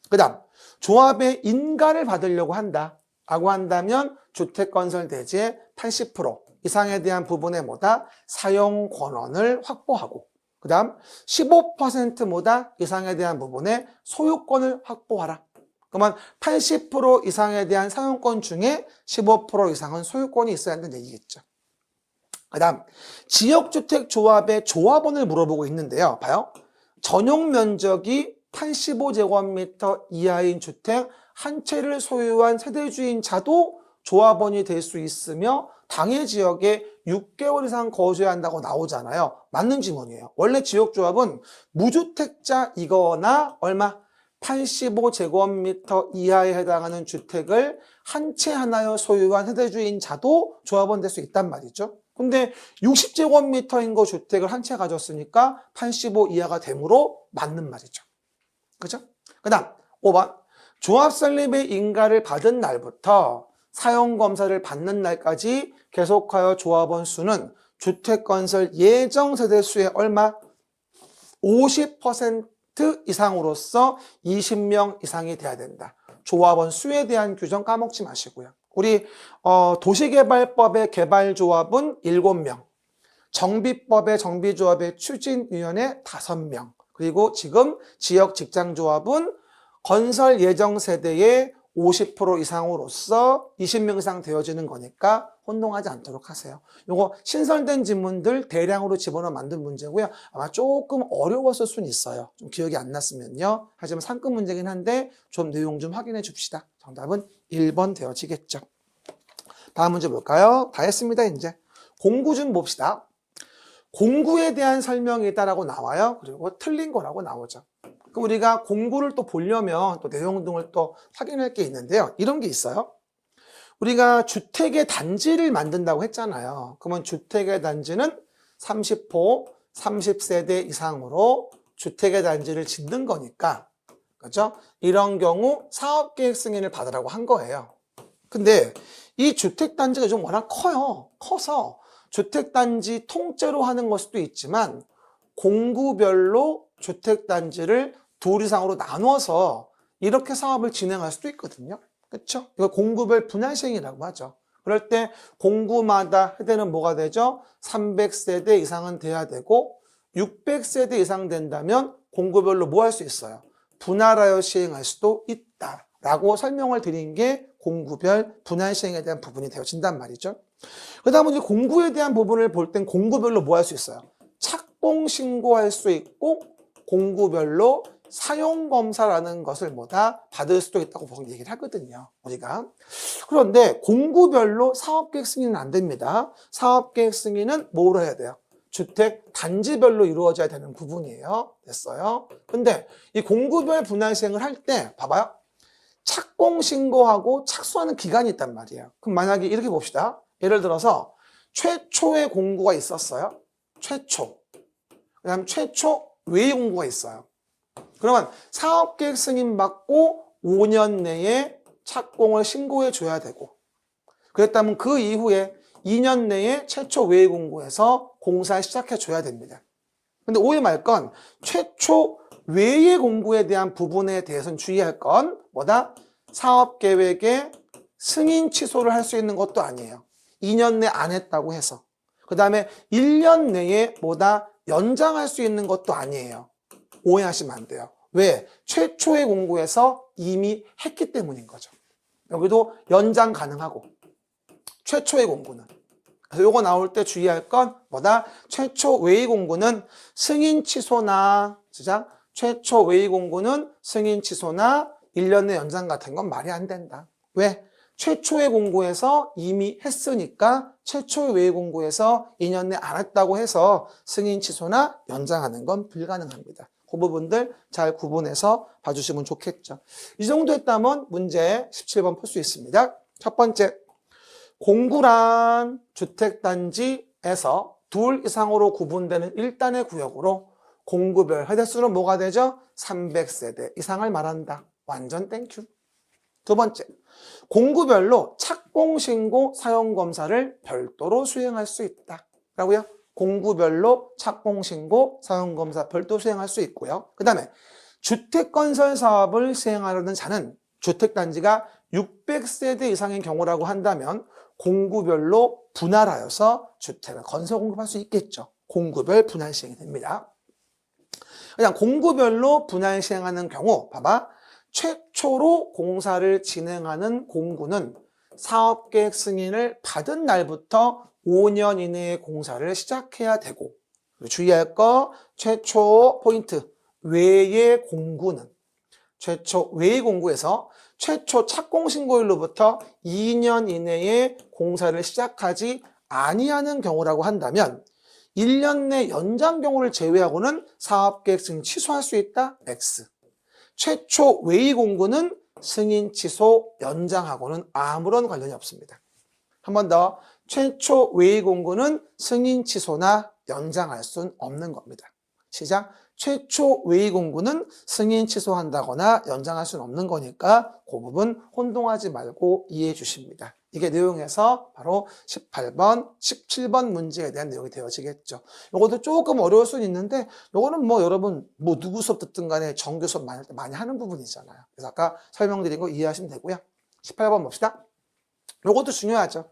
A: 그 다음 조합의 인가를 받으려고 한다 라고 한다면 주택건설대지의 80% 이상에 대한 부분에 뭐다? 사용 권한을 확보하고 그 다음 15%보다 이상에 대한 부분에 소유권을 확보하라. 그러면 80% 이상에 대한 사용권 중에 15% 이상은 소유권이 있어야 한다는 얘기겠죠. 그 다음 지역주택조합의 조합원을 물어보고 있는데요. 봐요. 전용 면적이 85제곱미터 이하인 주택 한 채를 소유한 세대주인자도 조합원이 될 수 있으며 당해 지역에 6개월 이상 거주해야 한다고 나오잖아요. 맞는 질문이에요. 원래 지역조합은 무주택자이거나 얼마? 85제곱미터 이하에 해당하는 주택을 한 채 하나여 소유한 세대주인자도 조합원 될 수 있단 말이죠. 근데 60제곱미터인 거 주택을 한 채 가졌으니까 85 이하가 되므로 맞는 말이죠. 그죠? 그 다음 5번 조합 설립의 인가를 받은 날부터 사용검사를 받는 날까지 계속하여 조합원 수는 주택건설 예정 세대수의 얼마? 50% 이상으로서 20명 이상이 돼야 된다. 조합원 수에 대한 규정 까먹지 마시고요. 우리 도시개발법의 개발조합은 7명, 정비법의 정비조합의 추진위원회 5명, 그리고 지금 지역직장조합은 건설 예정 세대의 50% 이상으로서 20명 이상 되어지는 거니까 혼동하지 않도록 하세요. 요거 신설된 지문들 대량으로 집어넣어 만든 문제고요. 아마 조금 어려웠을 수는 있어요. 좀 기억이 안 났으면요. 하지만 상급 문제긴 한데 좀 내용 좀 확인해 줍시다. 정답은 1번 되어지겠죠. 다음 문제 볼까요? 다 했습니다, 이제. 공구 좀 봅시다. 공구에 대한 설명이다라고 나와요. 그리고 틀린 거라고 나오죠. 그럼 우리가 공구를 또 보려면 또 내용 등을 또 확인할 게 있는데요. 이런 게 있어요. 우리가 주택의 단지를 만든다고 했잖아요. 그러면 주택의 단지는 30호, 30세대 이상으로 주택의 단지를 짓는 거니까, 그렇죠? 이런 경우 사업계획 승인을 받으라고 한 거예요. 근데 이 주택단지가 좀 워낙 커요. 커서 주택단지 통째로 하는 걸 수도 있지만 공구별로 주택단지를 둘 이상으로 나눠서 이렇게 사업을 진행할 수도 있거든요. 그렇죠? 이거 공구별 분할시행이라고 하죠. 그럴 때 공구마다 해대는 뭐가 되죠? 300세대 이상은 돼야 되고 600세대 이상 된다면 공구별로 뭐 할 수 있어요? 분할하여 시행할 수도 있다라고 설명을 드린 게 공구별 분할시행에 대한 부분이 되어진단 말이죠. 그 다음은 이제 공구에 대한 부분을 볼 땐 공구별로 뭐 할 수 있어요? 착공 신고할 수 있고 공구별로 사용검사라는 것을 뭐다 받을 수도 있다고 보통 얘기를 하거든요, 우리가. 그런데 공구별로 사업계획 승인은 안 됩니다. 사업계획 승인은 뭐로 해야 돼요? 주택 단지별로 이루어져야 되는 부분이에요. 됐어요? 근데 이 공구별 분할 시행을 할 때 봐봐요. 착공 신고하고 착수하는 기간이 있단 말이에요. 그럼 만약에 이렇게 봅시다. 예를 들어서 최초의 공구가 있었어요. 최초. 그 다음 최초 외의 공구가 있어요. 그러면 사업계획 승인 받고 5년 내에 착공을 신고해 줘야 되고, 그랬다면 그 이후에 2년 내에 최초 외의 공구에서 공사를 시작해 줘야 됩니다. 근데 오해 말 건 최초 외의 공구에 대한 부분에 대해서는 주의할 건 뭐다? 사업계획에 승인 취소를 할 수 있는 것도 아니에요. 2년 내 안 했다고 해서. 그 다음에 1년 내에 뭐다? 연장할 수 있는 것도 아니에요. 오해하시면 안 돼요. 왜? 최초의 공구에서 이미 했기 때문인 거죠. 여기도 연장 가능하고 최초의 공구는. 그래서 요거 나올 때 주의할 건 뭐다? 최초 외의 공구는 승인 취소나 진짜 최초 외의 공구는 승인 취소나 1년 내 연장 같은 건 말이 안 된다. 왜? 최초의 공구에서 이미 했으니까 최초의 외의 공구에서 2년 내 안 했다고 해서 승인 취소나 연장하는 건 불가능합니다. 그 부분들 잘 구분해서 봐주시면 좋겠죠. 이 정도 했다면 문제 17번 풀 수 있습니다. 첫 번째, 공구란 주택단지에서 둘 이상으로 구분되는 1단의 구역으로 공구별 해대수는 뭐가 되죠? 300세대 이상을 말한다. 완전 땡큐. 두 번째, 공구별로 착공신고 사용검사를 별도로 수행할 수 있다. 라고요? 공구별로 착공신고 사용검사 별도 수행할 수 있고요. 그 다음에 주택건설 사업을 시행하려는 자는 주택단지가 600세대 이상인 경우라고 한다면 공구별로 분할하여서 주택을 건설 공급할 수 있겠죠. 공구별 분할 시행이 됩니다. 그냥 공구별로 분할 시행하는 경우 봐봐. 최초로 공사를 진행하는 공구는 사업계획 승인을 받은 날부터 5년 이내에 공사를 시작해야 되고, 주의할 거 최초 포인트 외의 공구는 최초 외의 공구에서 최초 착공신고일로부터 2년 이내에 공사를 시작하지 아니하는 경우라고 한다면 1년 내 연장 경우를 제외하고는 사업계획 승인 취소할 수 있다. X. 최초 외의 공구는 승인 취소 연장하고는 아무런 관련이 없습니다. 한 번 더. 최초 외의 공구는 승인 취소나 연장할 수는 없는 겁니다. 시작. 최초 외의 공구는 승인 취소한다거나 연장할 수는 없는 거니까 그 부분 혼동하지 말고 이해해 주십니다. 이게 내용에서 바로 18번, 17번 문제에 대한 내용이 되어지겠죠. 이것도 조금 어려울 수는 있는데 이거는 뭐 여러분 뭐 누구 수업 듣든 간에 정규 수업 많이 하는 부분이잖아요. 그래서 아까 설명드린 거 이해하시면 되고요. 18번 봅시다. 이것도 중요하죠.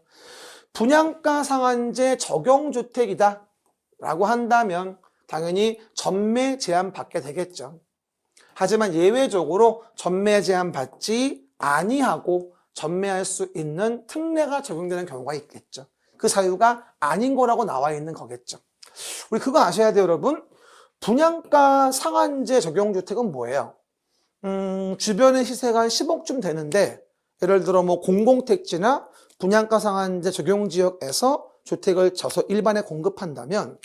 A: 분양가 상한제 적용주택이다 라고 한다면 당연히 전매 제한 받게 되겠죠. 하지만 예외적으로 전매 제한 받지 아니하고 전매할 수 있는 특례가 적용되는 경우가 있겠죠. 그 사유가 아닌 거라고 나와 있는 거겠죠. 우리 그거 아셔야 돼요, 여러분. 분양가 상한제 적용주택은 뭐예요? 주변의 시세가 한 10억쯤 되는데 예를 들어 뭐 공공택지나 분양가 상한제 적용지역에서 주택을 져서 일반에 공급한다면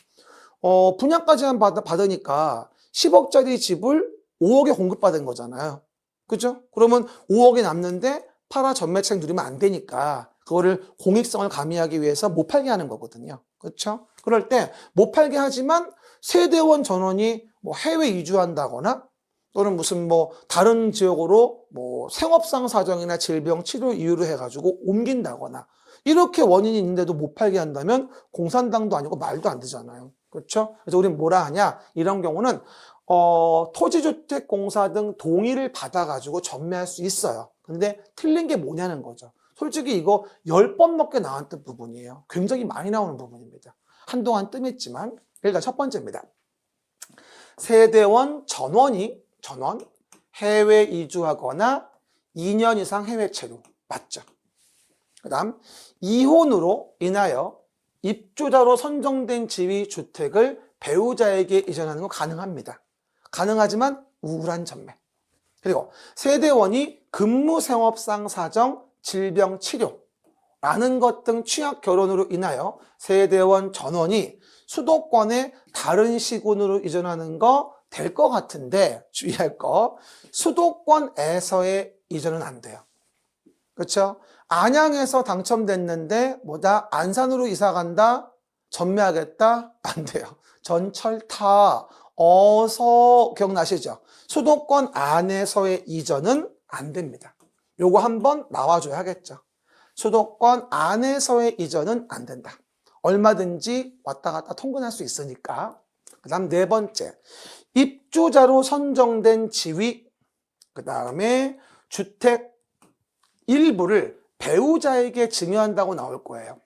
A: 분양가 제한 받으니까 10억짜리 집을 5억에 공급받은 거잖아요. 그죠? 그러면 5억이 남는데 팔아 전매책 누리면 안 되니까 그거를 공익성을 가미하기 위해서 못 팔게 하는 거거든요. 그렇죠? 그럴 때 못 팔게 하지만 세대원 전원이 뭐 해외 이주한다거나 또는 무슨 뭐 다른 지역으로 뭐 생업상 사정이나 질병 치료 이유로 해가지고 옮긴다거나 이렇게 원인이 있는데도 못 팔게 한다면 공산당도 아니고 말도 안 되잖아요. 그렇죠? 그래서 우리는 뭐라 하냐? 이런 경우는 토지주택공사 등 동의를 받아가지고 전매할 수 있어요. 근데 틀린 게 뭐냐는 거죠. 솔직히 이거 10번 넘게 나왔던 부분이에요. 굉장히 많이 나오는 부분입니다. 한동안 뜸했지만 일단 첫 번째입니다. 세대원 전원 해외 이주하거나 2년 이상 해외 체류 맞죠? 그 다음 이혼으로 인하여 입주자로 선정된 지위 주택을 배우자에게 이전하는 건 가능합니다. 가능하지만 우울한 전매. 그리고 세대원이 근무 생업상 사정, 질병 치료라는 것 등 취약 결혼으로 인하여 세대원 전원이 수도권의 다른 시군으로 이전하는 거 될 것 같은데 주의할 거 수도권에서의 이전은 안 돼요. 그렇죠? 안양에서 당첨됐는데 뭐다 안산으로 이사 간다 전매하겠다 안 돼요. 전철타 어서 기억나시죠? 수도권 안에서의 이전은 안 됩니다. 요거 한번 나와줘야겠죠. 수도권 안에서의 이전은 안 된다. 얼마든지 왔다 갔다 통근할 수 있으니까. 그 다음 네 번째, 입주자로 선정된 지위, 그 다음에 주택 일부를 배우자에게 증여한다고 나올 거예요.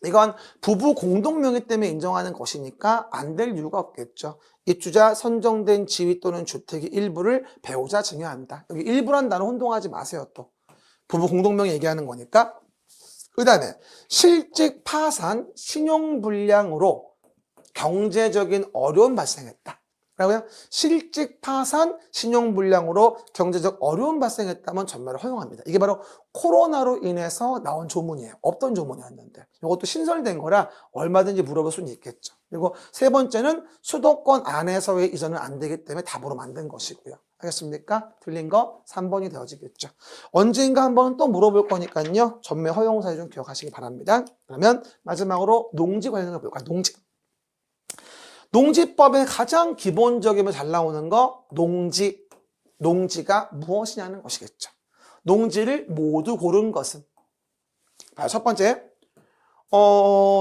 A: 이건 부부 공동명의 때문에 인정하는 것이니까 안 될 이유가 없겠죠. 입주자 선정된 지위 또는 주택의 일부를 배우자 증여한다. 여기 일부란 단어 혼동하지 마세요. 또 부부 공동명의 얘기하는 거니까. 그 다음에 실직 파산 신용불량으로 경제적인 어려움 발생했다. 라고요? 실직 파산 신용불량으로 경제적 어려움 발생했다면 전매를 허용합니다. 이게 바로 코로나로 인해서 나온 조문이에요. 없던 조문이었는데 이것도 신설된 거라 얼마든지 물어볼 수는 있겠죠. 그리고 세 번째는 수도권 안에서의 이전은 안 되기 때문에 답으로 만든 것이고요. 알겠습니까? 틀린 거 3번이 되어지겠죠. 언젠가 한번 또 물어볼 거니까요. 전매 허용 사유 좀 기억하시기 바랍니다. 그러면 마지막으로 농지 관련해 볼까요? 농지법의 가장 기본적이면 잘 나오는 거 농지. 농지가 무엇이냐는 것이겠죠. 농지를 모두 고른 것은. 첫 번째,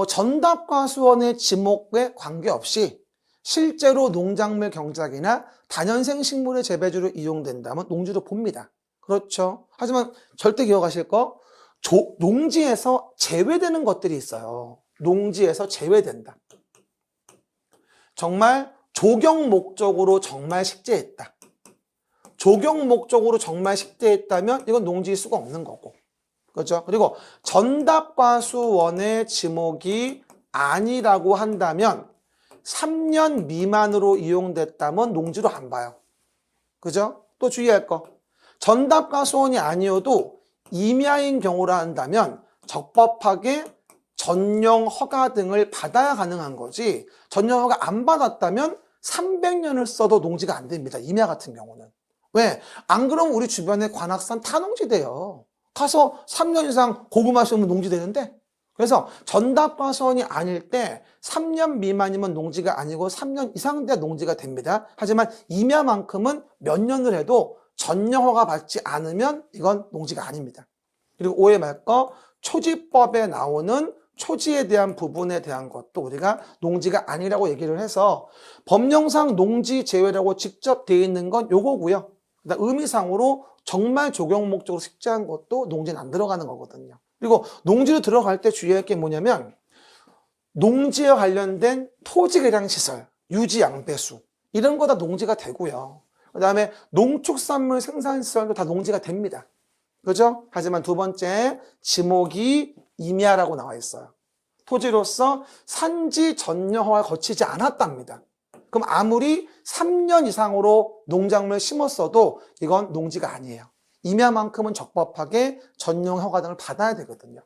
A: 전답과 수원의 지목에 관계없이 실제로 농작물 경작이나 다년생 식물의 재배주로 이용된다면 농지로 봅니다. 그렇죠. 하지만 절대 기억하실 거, 농지에서 제외되는 것들이 있어요. 농지에서 제외된다. 정말 조경 목적으로 정말 식재했다. 조경 목적으로 정말 식재했다면 이건 농지일 수가 없는 거고. 그렇죠? 그리고 전답과 수원의 지목이 아니라고 한다면 3년 미만으로 이용됐다면 농지로 안 봐요. 그죠? 또 주의할 거. 전답과 수원이 아니어도 임야인 경우라 한다면 적법하게 전용 허가 등을 받아야 가능한 거지, 전용 허가 안 받았다면 300년을 써도 농지가 안 됩니다. 임야 같은 경우는. 왜? 안 그러면 우리 주변에 관악산 다 농지돼요. 가서 3년 이상 고구마 심으면 농지되는데. 그래서 전답과 수원이 아닐 때 3년 미만이면 농지가 아니고 3년 이상 돼야 농지가 됩니다. 하지만 임야만큼은 몇 년을 해도 전용 허가 받지 않으면 이건 농지가 아닙니다. 그리고 오해 말 거, 초지법에 나오는 초지에 대한 부분에 대한 것도 우리가 농지가 아니라고 얘기를 해서 법령상 농지 제외라고 직접 되어 있는 건 요거고요. 그다음 의미상으로 정말 적용 목적으로 식재한 것도 농지는 안 들어가는 거거든요. 그리고 농지로 들어갈 때 주의할 게 뭐냐면 농지에 관련된 토지 개량 시설, 유지 양배수 이런 거 다 농지가 되고요. 그다음에 농축산물 생산 시설도 다 농지가 됩니다. 그죠? 하지만 두 번째, 지목이 임야라고 나와 있어요. 토지로서 산지 전용 허가를 거치지 않았답니다. 그럼 아무리 3년 이상으로 농작물을 심었어도 이건 농지가 아니에요. 임야만큼은 적법하게 전용 허가 등을 받아야 되거든요.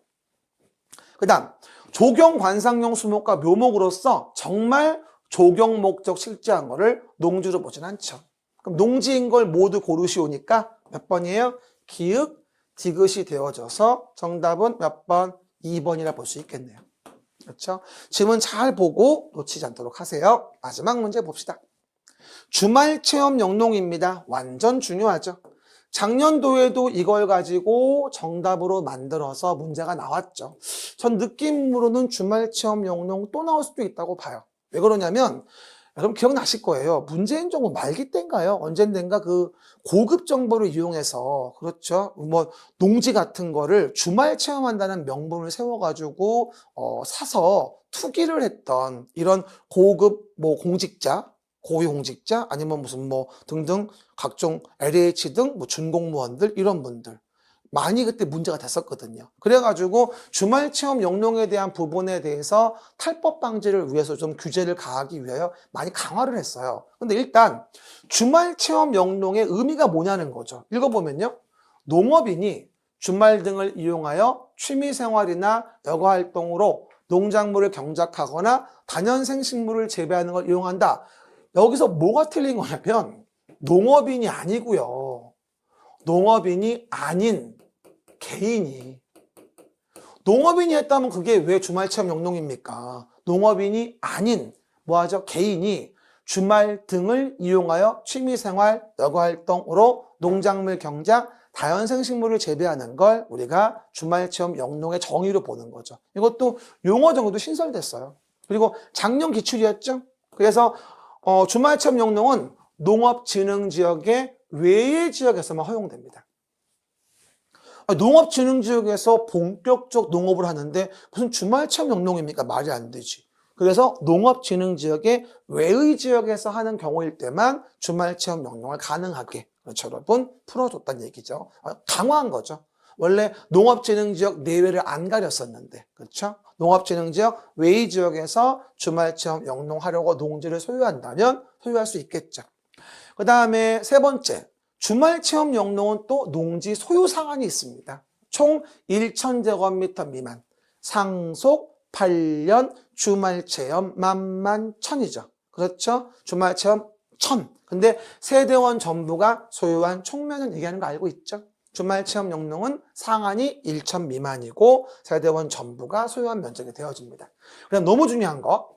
A: 그 다음, 조경 관상용 수목과 묘목으로서 정말 조경 목적 실제한 거를 농지로 보진 않죠. 그럼 농지인 걸 모두 고르시오니까 몇 번이에요? 기읍, 디귿이 되어져서 정답은 몇 번? 2번이라 볼 수 있겠네요. 그렇죠? 질문 잘 보고 놓치지 않도록 하세요. 마지막 문제 봅시다. 주말 체험 영농입니다. 완전 중요하죠. 작년도에도 이걸 가지고 정답으로 만들어서 문제가 나왔죠. 전 느낌으로는 주말 체험 영농 또 나올 수도 있다고 봐요. 왜 그러냐면 여러분 기억나실 거예요. 문재인 정부 말기 때인가요? 언젠가 그 고급 정보를 이용해서, 그렇죠, 뭐 농지 같은 거를 주말 체험한다는 명분을 세워가지고 사서 투기를 했던 이런 고급 뭐 공직자, 고위공직자 아니면 무슨 뭐 등등 각종 LH 등 뭐 준공무원들 이런 분들 많이 그때 문제가 됐었거든요. 그래가지고 주말 체험 영농에 대한 부분에 대해서 탈법 방지를 위해서 좀 규제를 가하기 위하여 많이 강화를 했어요. 근데 일단 주말 체험 영농의 의미가 뭐냐는 거죠. 읽어보면요. 농업인이 주말 등을 이용하여 취미생활이나 여가활동으로 농작물을 경작하거나 다년생 식물을 재배하는 걸 이용한다. 여기서 뭐가 틀린 거냐면 농업인이 아니고요. 농업인이 아닌 개인이. 농업인이 했다면 그게 왜 주말체험 영농입니까? 농업인이 아닌 뭐하죠? 개인이 주말 등을 이용하여 취미생활, 여가활동으로 농작물 경작, 다연생 식물을 재배하는 걸 우리가 주말체험 영농의 정의로 보는 거죠. 이것도 용어 정도 신설됐어요. 그리고 작년 기출이었죠. 그래서 주말체험 영농은 농업진흥지역의 외의 지역에서만 허용됩니다. 농업진흥지역에서 본격적 농업을 하는데 무슨 주말체험 영농입니까? 말이 안 되지. 그래서 농업진흥지역의 외의 지역에서 하는 경우일 때만 주말체험 영농을 가능하게, 그렇죠, 여러분, 풀어줬다는 얘기죠. 강화한 거죠. 원래 농업진흥지역 내외를 안 가렸었는데, 그렇죠? 농업진흥지역 외의 지역에서 주말체험 영농하려고 농지를 소유한다면 소유할 수 있겠죠. 그 다음에 세 번째, 주말체험 영농은 또 농지 소유 상한이 있습니다. 총 1,000제곱미터 미만, 상속 8년, 주말체험 만만 1,000이죠. 그렇죠? 주말체험 1,000. 근데 세대원 전부가 소유한 총면을 얘기하는 거 알고 있죠? 주말체험 영농은 상한이 1,000 미만이고 세대원 전부가 소유한 면적이 되어집니다. 그럼 너무 중요한 거,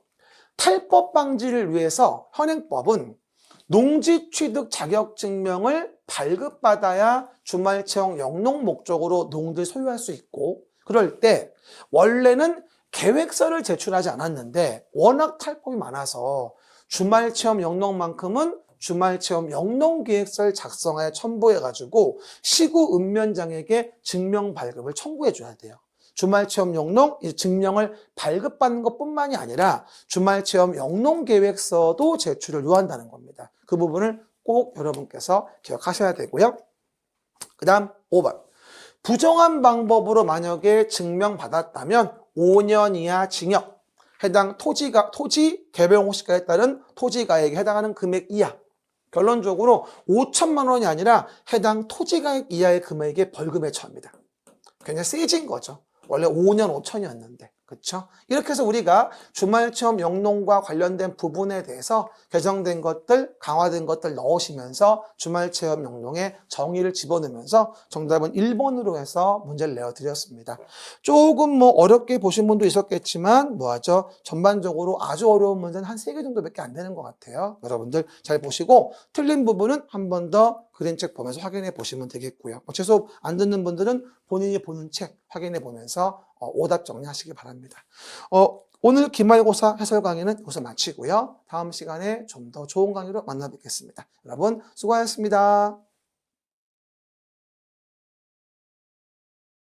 A: 탈법 방지를 위해서 현행법은 농지 취득 자격 증명을 발급받아야 주말 체험 영농 목적으로 농지를 소유할 수 있고, 그럴 때 원래는 계획서를 제출하지 않았는데 워낙 탈법이 많아서 주말 체험 영농만큼은 주말 체험 영농 계획서를 작성하여 첨부해가지고 시구 읍면장에게 증명 발급을 청구해 줘야 돼요. 주말 체험 영농 증명을 발급받는 것뿐만이 아니라 주말 체험 영농 계획서도 제출을 요한다는 겁니다. 그 부분을 꼭 여러분께서 기억하셔야 되고요. 그 다음 5번. 부정한 방법으로 만약에 증명받았다면 5년 이하 징역, 해당 토지 개별 시가에 따른 토지가액에 해당하는 금액 이하. 결론적으로 5천만 원이 아니라 해당 토지가액 이하의 금액에 벌금에 처합니다. 굉장히 세진 거죠. 원래 5년 5천이었는데. 그렇죠? 이렇게 해서 우리가 주말 체험 영농과 관련된 부분에 대해서 개정된 것들, 강화된 것들 넣으시면서 주말 체험 영농에 정의를 집어넣으면서 정답은 1번으로 해서 문제를 내어드렸습니다. 조금 뭐 어렵게 보신 분도 있었겠지만 뭐하죠? 전반적으로 아주 어려운 문제는 한 3개 정도밖에 안 되는 것 같아요. 여러분들 잘 보시고 틀린 부분은 한 번 더 그림책 보면서 확인해 보시면 되겠고요. 최소 안 듣는 분들은 본인이 보는 책 확인해 보면서 오답 정리하시기 바랍니다. 오늘 기말고사 해설 강의는 여기서 마치고요. 다음 시간에 좀 더 좋은 강의로 만나 뵙겠습니다. 여러분 수고하셨습니다.